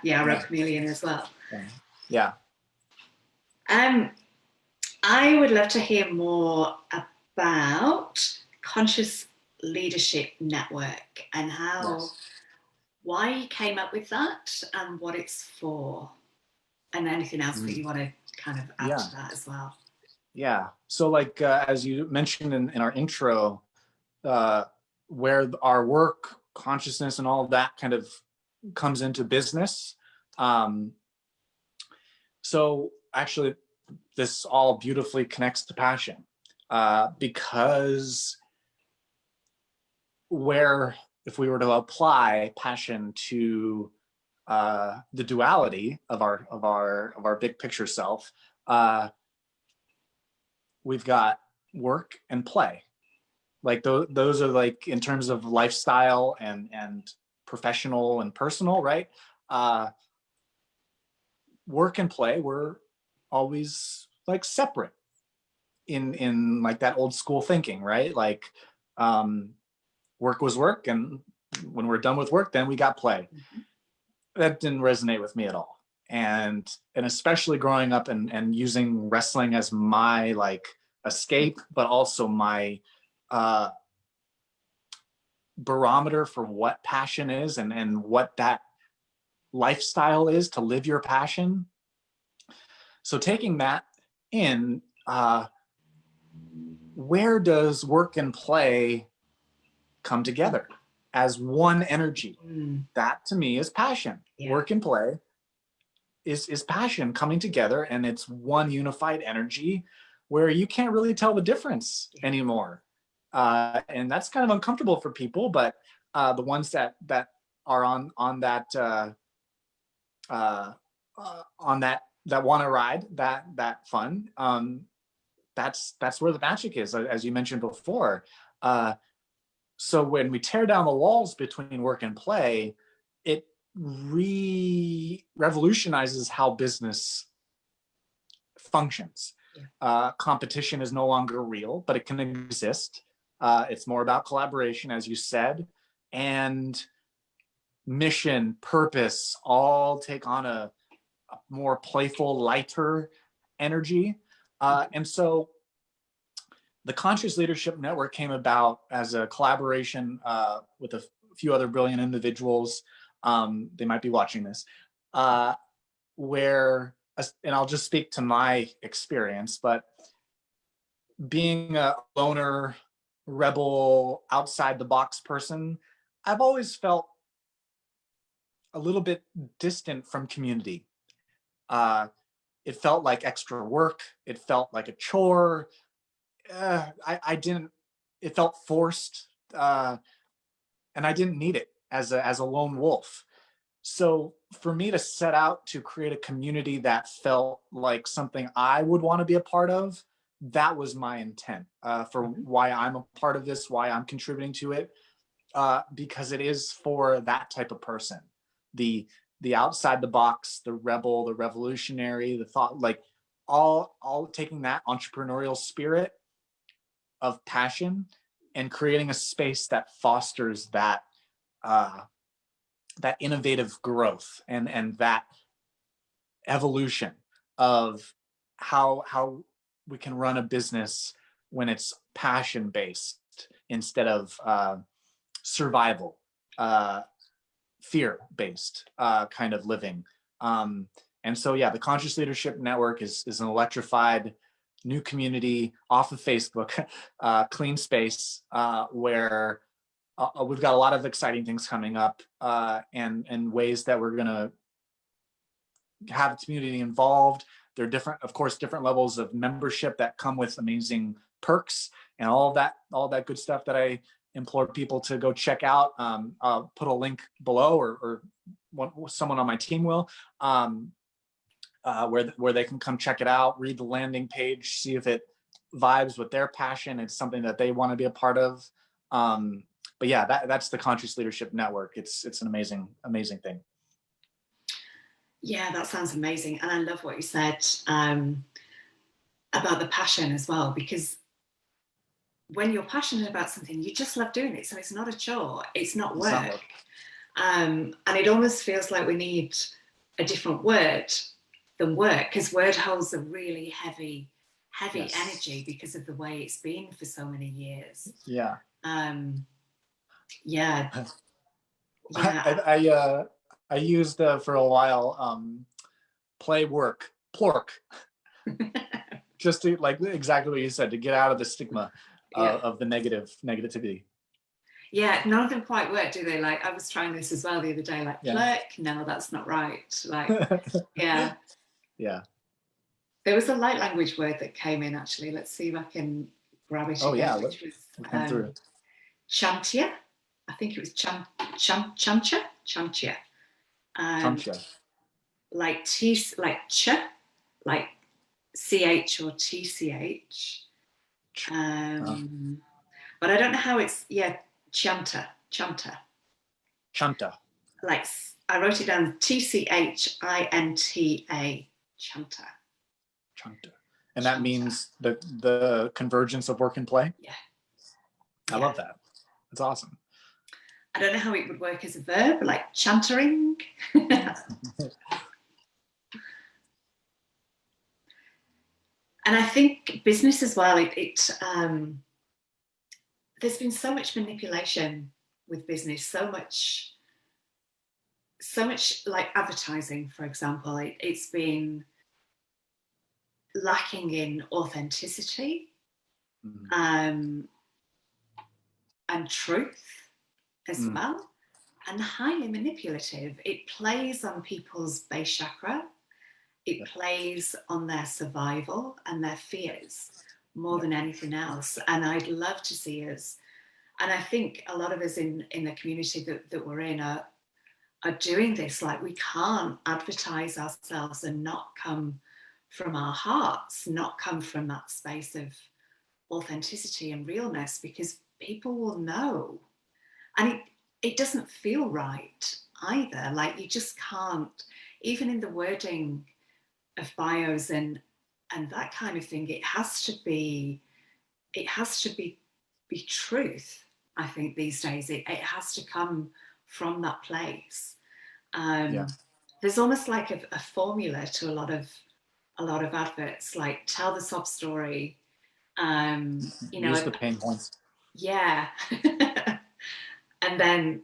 I wrote chameleon as well. Yeah. I would love to hear more about Conscious Leadership Network and why you came up with that and what it's for, and anything else that you want to kind of add to that as well. Yeah. So like, as you mentioned in our intro, where our work, consciousness, and all of that kind of comes into business. So actually, this all beautifully connects to passion, because if we were to apply passion to the duality of our big picture self, we've got work and play. Like those are like, in terms of lifestyle and professional and personal, right? Work and play were always like separate in like that old school thinking, right? Like work was work, and when we're done with work, then we got play. That didn't resonate with me at all. And especially growing up and using wrestling as my like escape, but also my barometer for what passion is and what that lifestyle is, to live your passion. So taking that in, where does work and play come together as one energy? That to me is passion. Work and play is passion coming together, and it's one unified energy where you can't really tell the difference anymore. And that's kind of uncomfortable for people, but the ones that are on that want to ride that fun, that's where the magic is, as you mentioned before. So when we tear down the walls between work and play, it revolutionizes how business functions. Competition is no longer real, but it can exist. It's more about collaboration, as you said, and mission, purpose, all take on a more playful, lighter energy. And so the Conscious Leadership Network came about as a collaboration with a few other brilliant individuals. They might be watching this, where and I'll just speak to my experience, but being a loner, rebel, outside the box person, I've always felt a little bit distant from community. Uh, it felt like extra work. It felt like a chore. I didn't. It felt forced, and I didn't need it as a lone wolf. So for me to set out to create a community that felt like something I would want to be a part of, that was my intent for why I'm a part of this, why I'm contributing to it, because it is for that type of person, the the outside the box, the rebel, the revolutionary, the thought, like all taking that entrepreneurial spirit of passion and creating a space that fosters uh, that innovative growth and that evolution of how we can run a business when it's passion based instead of survival, fear based kind of living. And so, yeah, the Conscious Leadership Network is an electrified new community off of Facebook, clean space, where we've got a lot of exciting things coming up, and ways that we're going to have the community involved. There are different, of course, different levels of membership that come with amazing perks and all that good stuff that I implore people to go check out. I'll put a link below, or someone on my team will, where they can come check it out, read the landing page, see if it vibes with their passion. It's something that they want to be a part of. But yeah, that's the Conscious Leadership Network. It's an amazing thing. Yeah, that sounds amazing. And I love what you said about the passion as well, because when you're passionate about something, you just love doing it. So it's not a chore, it's not work. It's not work. And it almost feels like we need a different word than work, because word holds a really heavy yes. energy because of the way it's been for so many years. Yeah. Yeah. Yeah. I used for a while play work plork just to, like, exactly what you said, to get out of the stigma of the negativity. Yeah, none of them quite work, do they? Like, I was trying this as well the other day, like, plurk, no, that's not right. Like, yeah. Yeah. There was a light language word that came in, actually. Let's see if I can grab it again, which was chantia. I think it was chantia. Chantia. Like like ch, like ch or tch. But I don't know how it's, chanta. Like, I wrote it down, tchinta, chanta. And that means the convergence of work and play? Yeah. I love that. That's awesome. I don't know how it would work as a verb, like chantering. And I think business as well, there's been so much manipulation with business, so much like advertising, for example. It's been lacking in authenticity and truth as well, and highly manipulative. It plays on people's base chakra. It plays on their survival and their fears more than anything else. And I'd love to see us, and I think a lot of us in the community that we're in are doing this. Like, we can't advertise ourselves and not come from our hearts, not come from that space of authenticity and realness, because people will know. And it doesn't feel right either. Like, you just can't, even in the wording of bios and that kind of thing, it has to be truth. I think these days it has to come from that place. There's almost like a formula to a lot of adverts, like tell the sob story. Use the pain points. Yeah. and then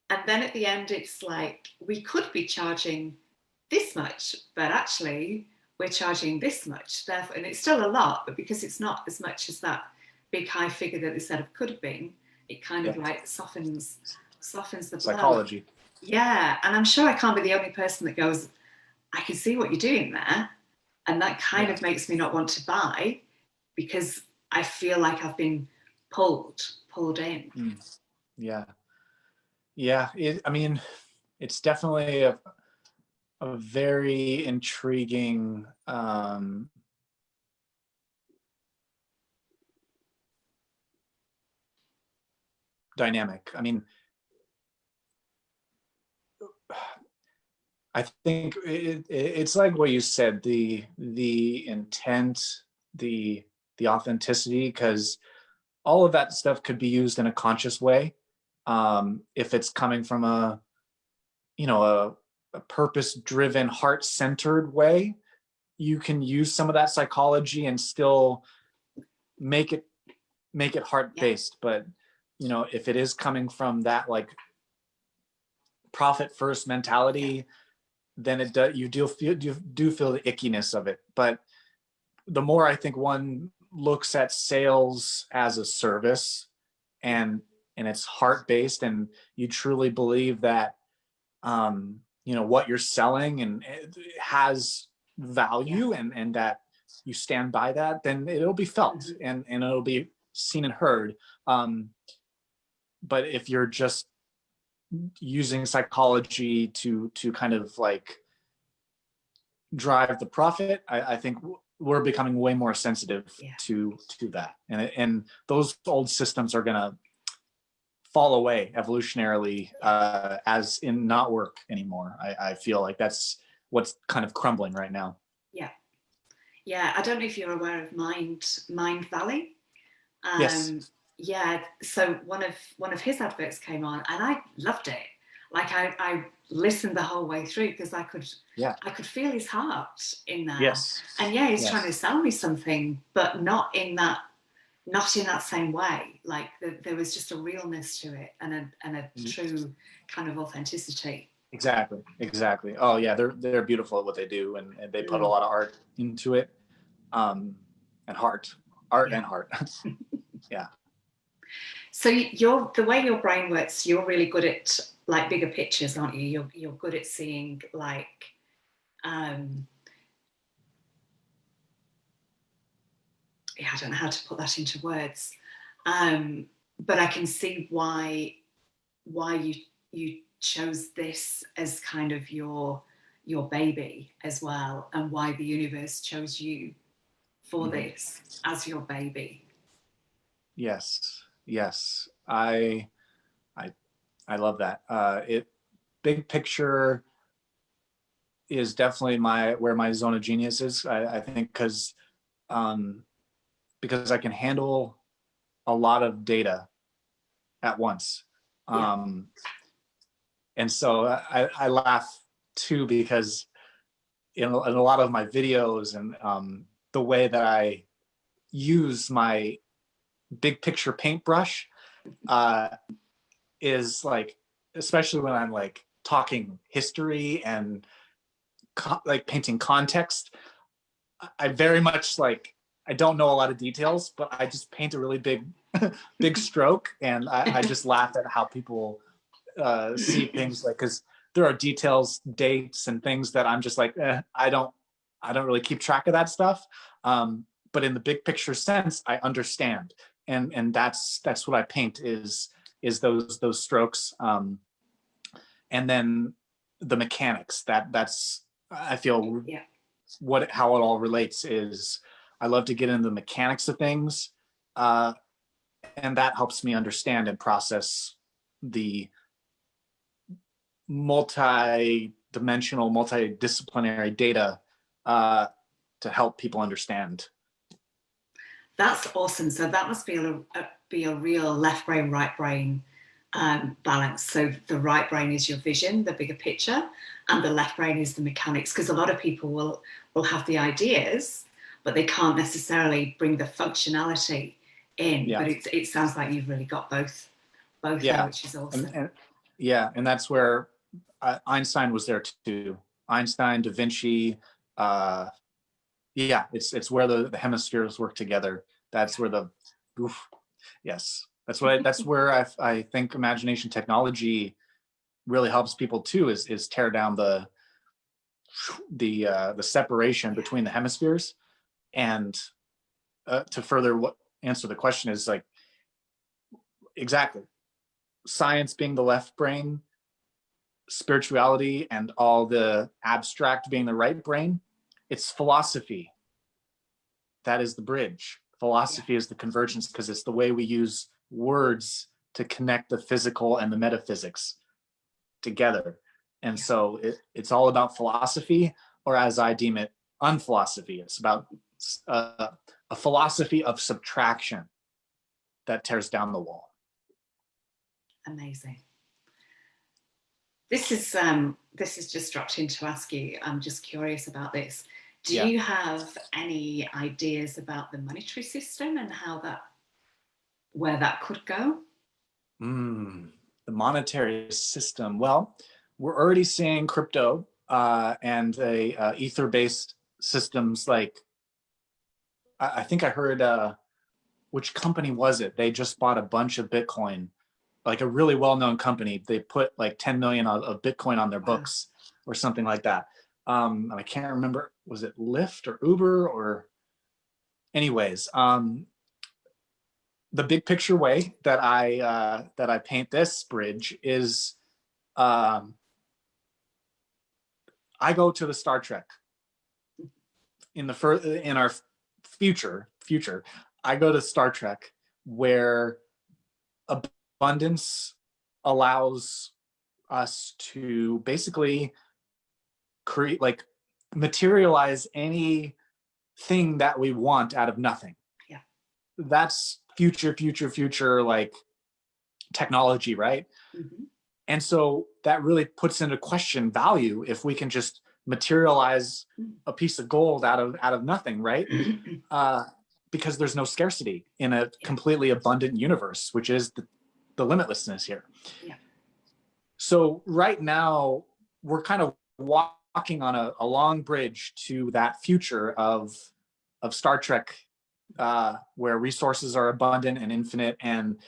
at the end, it's like, we could be charging this much, but actually we're charging this much, therefore, and it's still a lot, but because it's not as much as that big high figure that they said it could have been, it kind of like softens the blow. Psychology. Yeah, and I'm sure I can't be the only person that goes, I can see what you're doing there, and that kind of makes me not want to buy, because I feel like I've been pulled in. Yeah. I mean, it's definitely a very intriguing dynamic. I mean, I think it's like what you said, the intent, the authenticity, because all of that stuff could be used in a conscious way, if it's coming from a purpose-driven, heart-centered way. You can use some of that psychology and still make it heart-based. But if it is coming from that like profit first mentality, then you do feel the ickiness of it. But the more I think one looks at sales as a service, and it's heart-based, and you truly believe that what you're selling and it has value, and that you stand by that, then it'll be felt, and it'll be seen and heard. But if you're just using psychology to kind of like drive the profit, I think we're becoming way more sensitive to that, and those old systems are gonna fall away evolutionarily, as in not work anymore. I feel like that's what's kind of crumbling right now. Yeah, I don't know if you're aware of Mind Valley. Yes. Yeah, so one of his adverts came on, and I loved it. Like I listened the whole way through, because I could feel his heart in there. Yes. And he's trying to sell me something, but not in that same way. Like there was just a realness to it, and a true kind of authenticity. Exactly. Oh yeah, they're beautiful at what they do, and they put a lot of art into it, and heart and heart. Yeah. So the way your brain works, you're really good at like bigger pictures, aren't you? You're good at seeing like I don't know how to put that into words, but I can see why you chose this as kind of your baby as well, and why the universe chose you for this as your baby. Yes. I love that. Big picture is definitely where my zone of genius is. I think because I can handle a lot of data at once. And so I laugh too, because in a lot of my videos, and the way that I use my big picture paintbrush, is like, especially when I'm like talking history and like painting context, I very much like, I don't know a lot of details, but I just paint a really big stroke, and I just laugh at how people see things, like, because there are details, dates, and things that I'm just like, I don't really keep track of that stuff. But in the big picture sense, I understand, and that's what I paint is those strokes, and then the mechanics. That's I feel how it all relates is, I love to get into the mechanics of things, and that helps me understand and process the multi-dimensional, multidisciplinary data, to help people understand. That's awesome. So that must be a real left brain, right brain balance. So the right brain is your vision, the bigger picture, and the left brain is the mechanics. Because a lot of people will have the ideas, but they can't necessarily bring the functionality in. But it sounds like you've really got both there, which is awesome. And that's where Einstein was there too. Einstein, Da Vinci, Yeah, it's where the hemispheres work together. That's where the, oof, yes, that's where I think imagination technology really helps people too, is tear down the separation between the hemispheres. And to further answer the question is like, exactly, science being the left brain, spirituality and all the abstract being the right brain. It's philosophy that is the bridge. Philosophy is the convergence, because it's the way we use words to connect the physical and the metaphysics together. And so it's all about philosophy, or as I deem it, unphilosophy. It's about a philosophy of subtraction that tears down the wall. Amazing. This is just dropped in to ask you. I'm just curious about this. Do you have any ideas about the monetary system and where that could go? The monetary system. Well, we're already seeing crypto and ether-based systems. Like, I think I heard, which company was it? They just bought a bunch of Bitcoin, like a really well-known company. They put like 10 million of Bitcoin on their books or something like that. I can't remember, was it Lyft or Uber or anyways. The big picture way that I paint this bridge is, I go to the Star Trek in our future. I go to Star Trek, where abundance allows us to basically create, like, materialize anything that we want out of nothing. Yeah. That's future, like, technology, right? Mm-hmm. And so that really puts into question value if we can just materialize a piece of gold out of nothing, right? Because there's no scarcity in a completely abundant universe, which is the limitlessness here. Yeah. So right now we're kind of walking on a long bridge to that future of Star Trek, where resources are abundant and infinite, and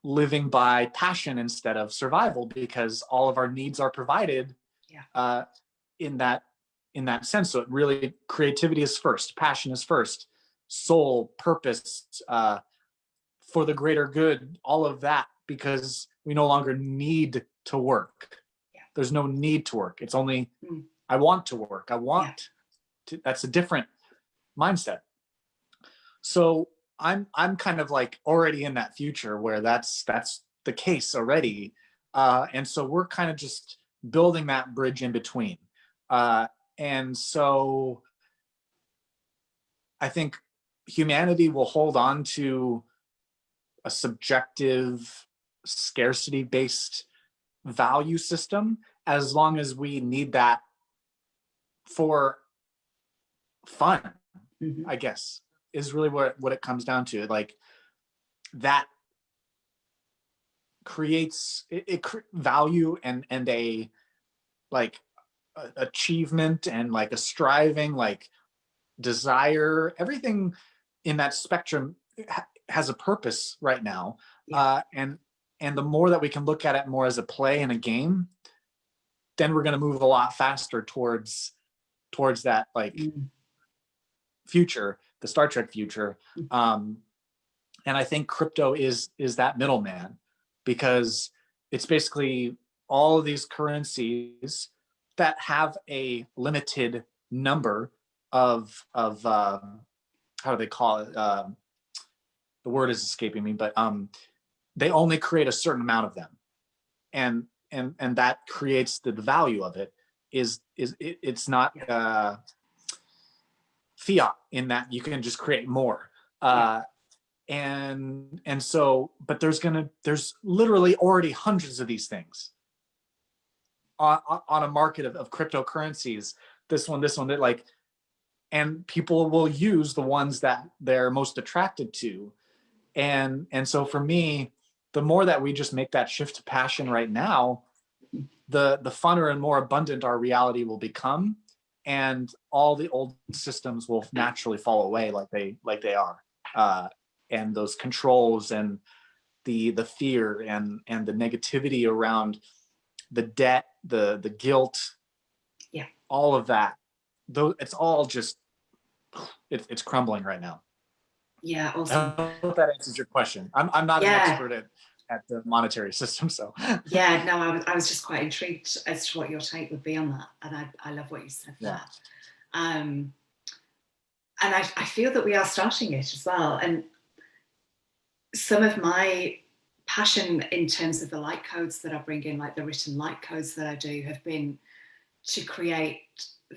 living by passion instead of survival, because all of our needs are provided in that sense. So it really, creativity is first, passion is first, soul, purpose, for the greater good, all of that, because we no longer need to work. There's no need to work. It's only, I want to work. I want to, that's a different mindset. So I'm kind of like already in that future where that's the case already. And so we're kind of just building that bridge in between. And so I think humanity will hold on to a subjective, scarcity-based value system as long as we need that for fun, I guess, is really what it comes down to. Like, that creates value and a, like, achievement and like a striving, like, desire. Everything in that spectrum has a purpose right now. And the more that we can look at it more as a play and a game, then we're going to move a lot faster towards that, like, future, the Star Trek future. And I think crypto is that middleman, because it's basically all of these currencies that have a limited number of how do they call it? The word is escaping me, but they only create a certain amount of them, and that creates the value of it. It's not fiat in that you can just create more. And so, but there's literally already hundreds of these things on a market of cryptocurrencies. This one, that, like, and people will use the ones that they're most attracted to. And so for me, the more that we just make that shift to passion right now, the funner and more abundant our reality will become. and all the old systems will naturally fall away like they are. And those controls and the fear and the negativity around the debt, the guilt, Yeah. all of that, though it's all just it's crumbling right now. Yeah, awesome. I hope that answers your question. I'm not an Yeah. expert at the monetary system, so Yeah, no, I was just quite intrigued as to what your take would be on that. And I love what you said there. And I feel that we are starting it as well. And some of my passion in terms of the light codes that I bring in, like the written light codes that I do, have been to create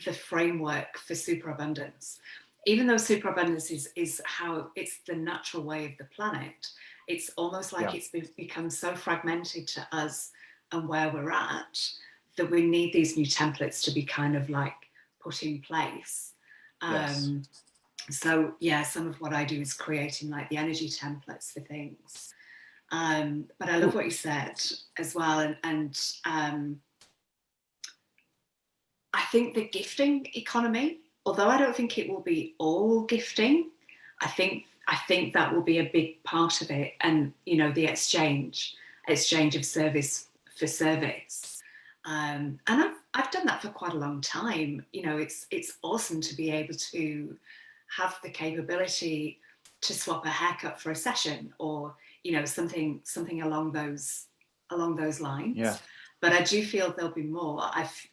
the framework for superabundance. Even though superabundance is how it's the natural way of the planet, it's almost like it's become so fragmented to us and where we're at that we need these new templates to be kind of like put in place. So yeah, some of what I do is creating like the energy templates for things. But I love what you said as well. And I think the gifting economy, although I don't think it will be all gifting, I think that will be a big part of it. And you know, the exchange of service for service. And I've done that for quite a long time. You know, it's awesome to be able to have the capability to swap a haircut for a session, or you know, something along those lines. Yeah. But I do feel there'll be more.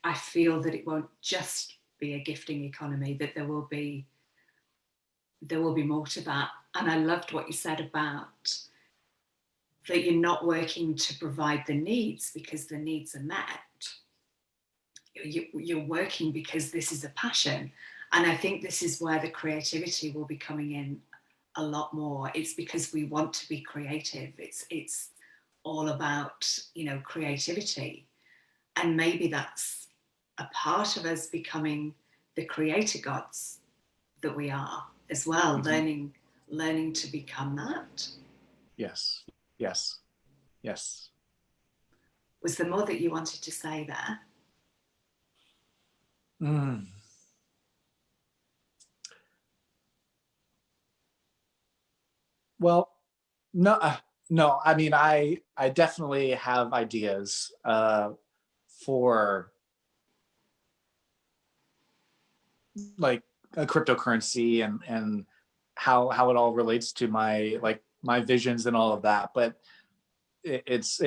I feel that it won't just be a gifting economy, that there will be more to that. And I loved what you said about that you're not working to provide the needs because the needs are met. You're working because this is a passion. And I think this is where the creativity will be coming in a lot more. It's because we want to be creative. It's all about, you know, creativity. And maybe that's a part of us becoming the creator gods that we are as well, learning to become that. Yes. Was there more that you wanted to say there? Well, no. I mean, I definitely have ideas for like a cryptocurrency and how it all relates to my visions and all of that. But it's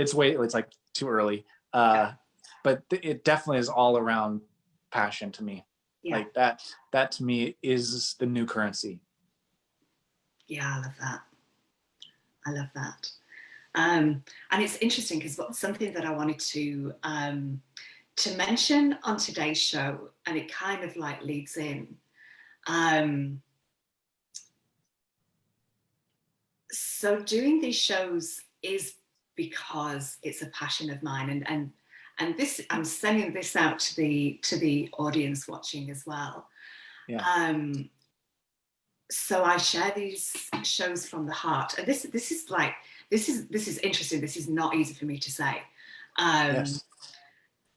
like too early. But it definitely is all around passion to me. Yeah. Like that to me is the new currency. Yeah, I love that. And it's interesting because something that I wanted to mention on today's show, and it kind of like leads in. So doing these shows is because it's a passion of mine, and this, I'm sending this out to the audience watching as well. Yeah. So I share these shows from the heart, and this is interesting. This is not easy for me to say. Yes.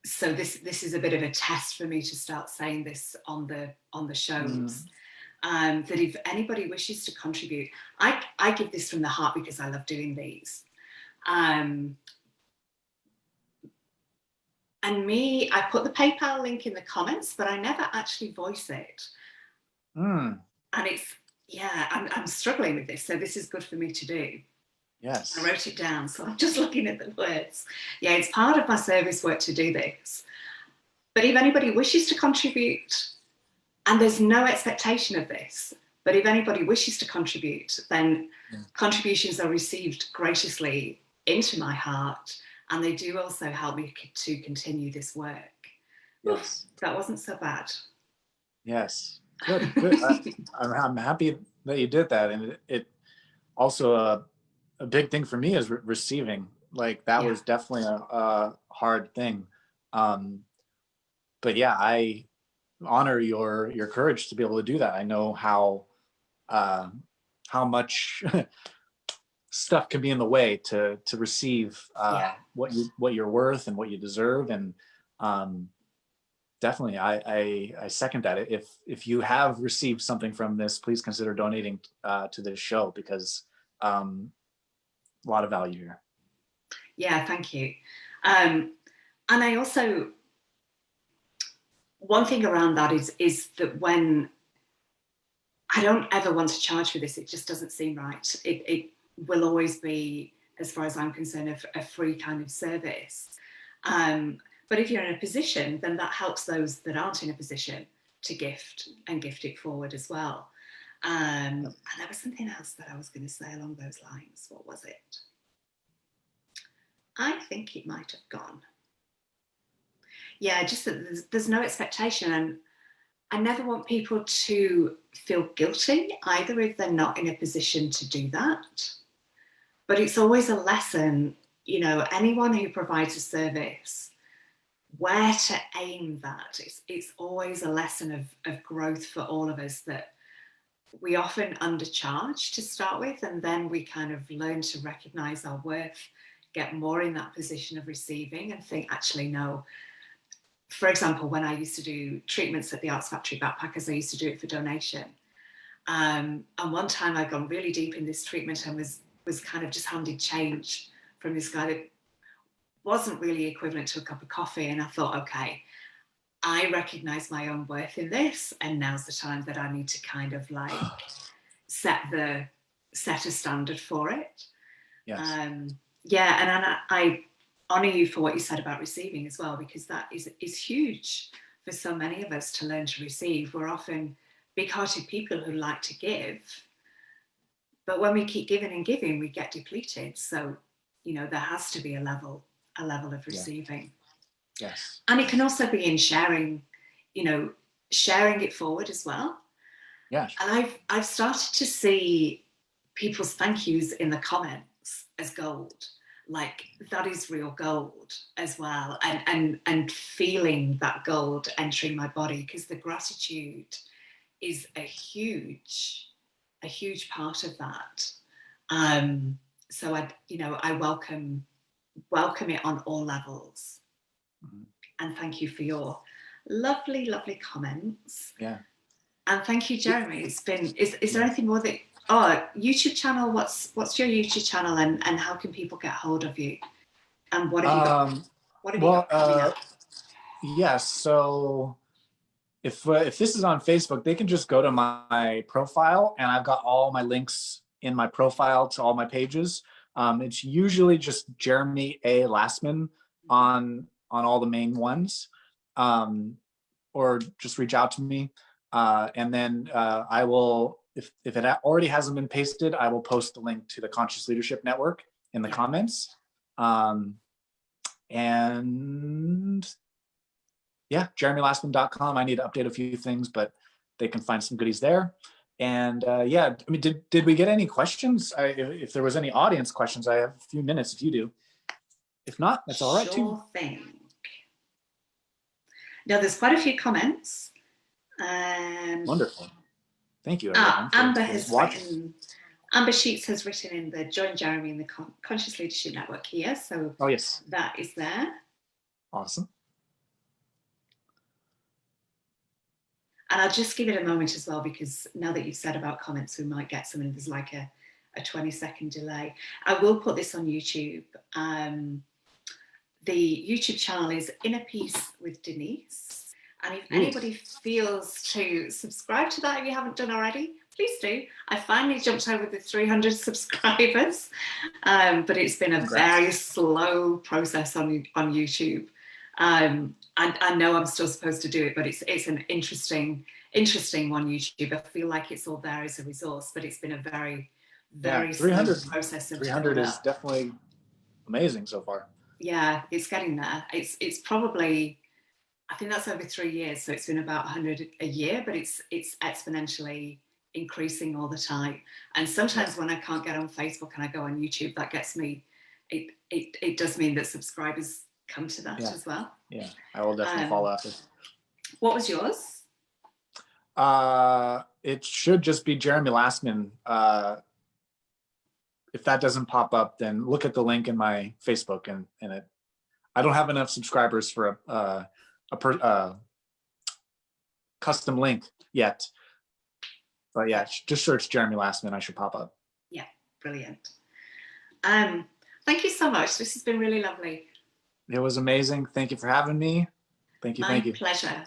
So this is a bit of a test for me to start saying this on the shows. That if anybody wishes to contribute, I give this from the heart because I love doing these. And I put the PayPal link in the comments, but I never actually voice it. And it's, yeah, I'm struggling with this, so this is good for me to do. Yes. I wrote it down, so I'm just looking at the words. Yeah, it's part of my service work to do this. But if anybody wishes to contribute, and there's no expectation of this, but if anybody wishes to contribute, then contributions are received graciously into my heart, and they do also help me to continue this work. Yes. Oof, that wasn't so bad. Yes. Good. I'm happy that you did that, and it also a big thing for me is receiving. Like that was definitely a hard thing. But yeah, I honor your courage to be able to do that. I know how much stuff can be in the way to receive what you're worth and what you deserve, and definitely. I second that. If you have received something from this, please consider donating to this show, because a lot of value here. Yeah, thank you. And I also, one thing around that is that when I don't ever want to charge for this, it just doesn't seem right. It will always be, as far as I'm concerned, a free kind of service. But if you're in a position, then that helps those that aren't in a position to gift and gift it forward as well. And there was something else that I was going to say along those lines. What was it? I think it might have gone. Yeah, just that there's no expectation. And I never want people to feel guilty either if they're not in a position to do that. But it's always a lesson, you know, anyone who provides a service, where to aim that. It's always a lesson of growth for all of us, that we often undercharge to start with, and then we kind of learn to recognize our worth, get more in that position of receiving, and think, actually, no. For example, when I used to do treatments at the Arts Factory Backpackers, I used to do it for donation. And one time I'd gone really deep in this treatment and was kind of just handed change from this guy that wasn't really equivalent to a cup of coffee. And I thought, okay, I recognize my own worth in this, and now's the time that I need to kind of like set a standard for it. Yes. Yeah, and I honor you for what you said about receiving as well, because that is huge for so many of us to learn to receive. We're often big-hearted people who like to give, but when we keep giving and giving, we get depleted. So, you know, there has to be a level of receiving. Yes. And it can also be in sharing, you know, sharing it forward as well. Yeah. And I've started to see people's thank yous in the comments as gold. Like, that is real gold as well. And feeling that gold entering my body, because the gratitude is a huge part of that. So I welcome it on all levels. Mm-hmm. And thank you for your lovely comments. Yeah. And thank you, Jeremy. It's been, is there anything more that, YouTube channel, what's your YouTube channel, and how can people get hold of you? And what have you got coming up? Yes, so if this is on Facebook, they can just go to my profile, and I've got all my links in my profile to all my pages. It's usually just Jeremy A. Lasman on all the main ones, or just reach out to me. And then I will, if it already hasn't been pasted, I will post the link to the Conscious Leadership Network in the comments. And yeah, jeremylasman.com. I need to update a few things, but they can find some goodies there. And yeah, I mean, did we get any questions? If there was any audience questions, I have a few minutes if you do. If not, that's all right too. Sure thing. Now, there's quite a few comments. Wonderful. Thank you, everyone. Amber Sheets has written in the Join Jeremy in the Conscious Leadership Network here. So yes, that is there. Awesome. And I'll just give it a moment as well, because now that you've said about comments, we might get some, and there's like a 20-second delay. I will put this on YouTube. The YouTube channel is Inner Peace with Denise. And if anybody feels to subscribe to that, if you haven't done already, please do. I finally jumped over the 300 subscribers, but it's been a very slow process on YouTube. I know I'm still supposed to do it, but it's an interesting one, YouTube. I feel like it's all there as a resource, but it's been a very slow process of 300 is definitely amazing so far. Yeah, it's getting there. It's probably, I think that's over 3 years, so it's been about 100 a year, but it's exponentially increasing all the time. And sometimes when I can't get on Facebook and I go on YouTube, that gets me, it does mean that subscribers come to that as well. Yeah, I will definitely follow after. What was yours? It should just be Jeremy Lasman. If that doesn't pop up, then look at the link in my Facebook, and I don't have enough subscribers for custom link yet. But yeah, just search Jeremy Lasman. I should pop up. Yeah, brilliant. Thank you so much. This has been really lovely. It was amazing. Thank you for having me. Thank you. My Thank you. pleasure.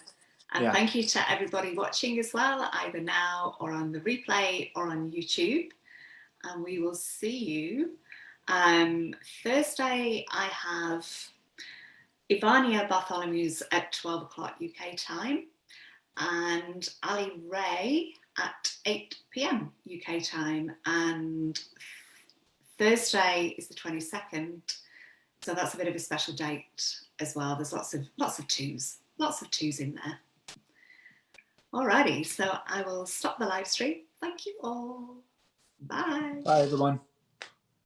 And Yeah. thank you to everybody watching as well, either now or on the replay or on YouTube. And we will see you. Thursday, I have Ivania Bartholomew's at 12 o'clock UK time and Ali Ray at 8 p.m. UK time. And Thursday is the 22nd. So that's a bit of a special date as well. There's lots of twos in there. Alrighty, so I will stop the live stream. Thank you all. Bye. Bye, everyone.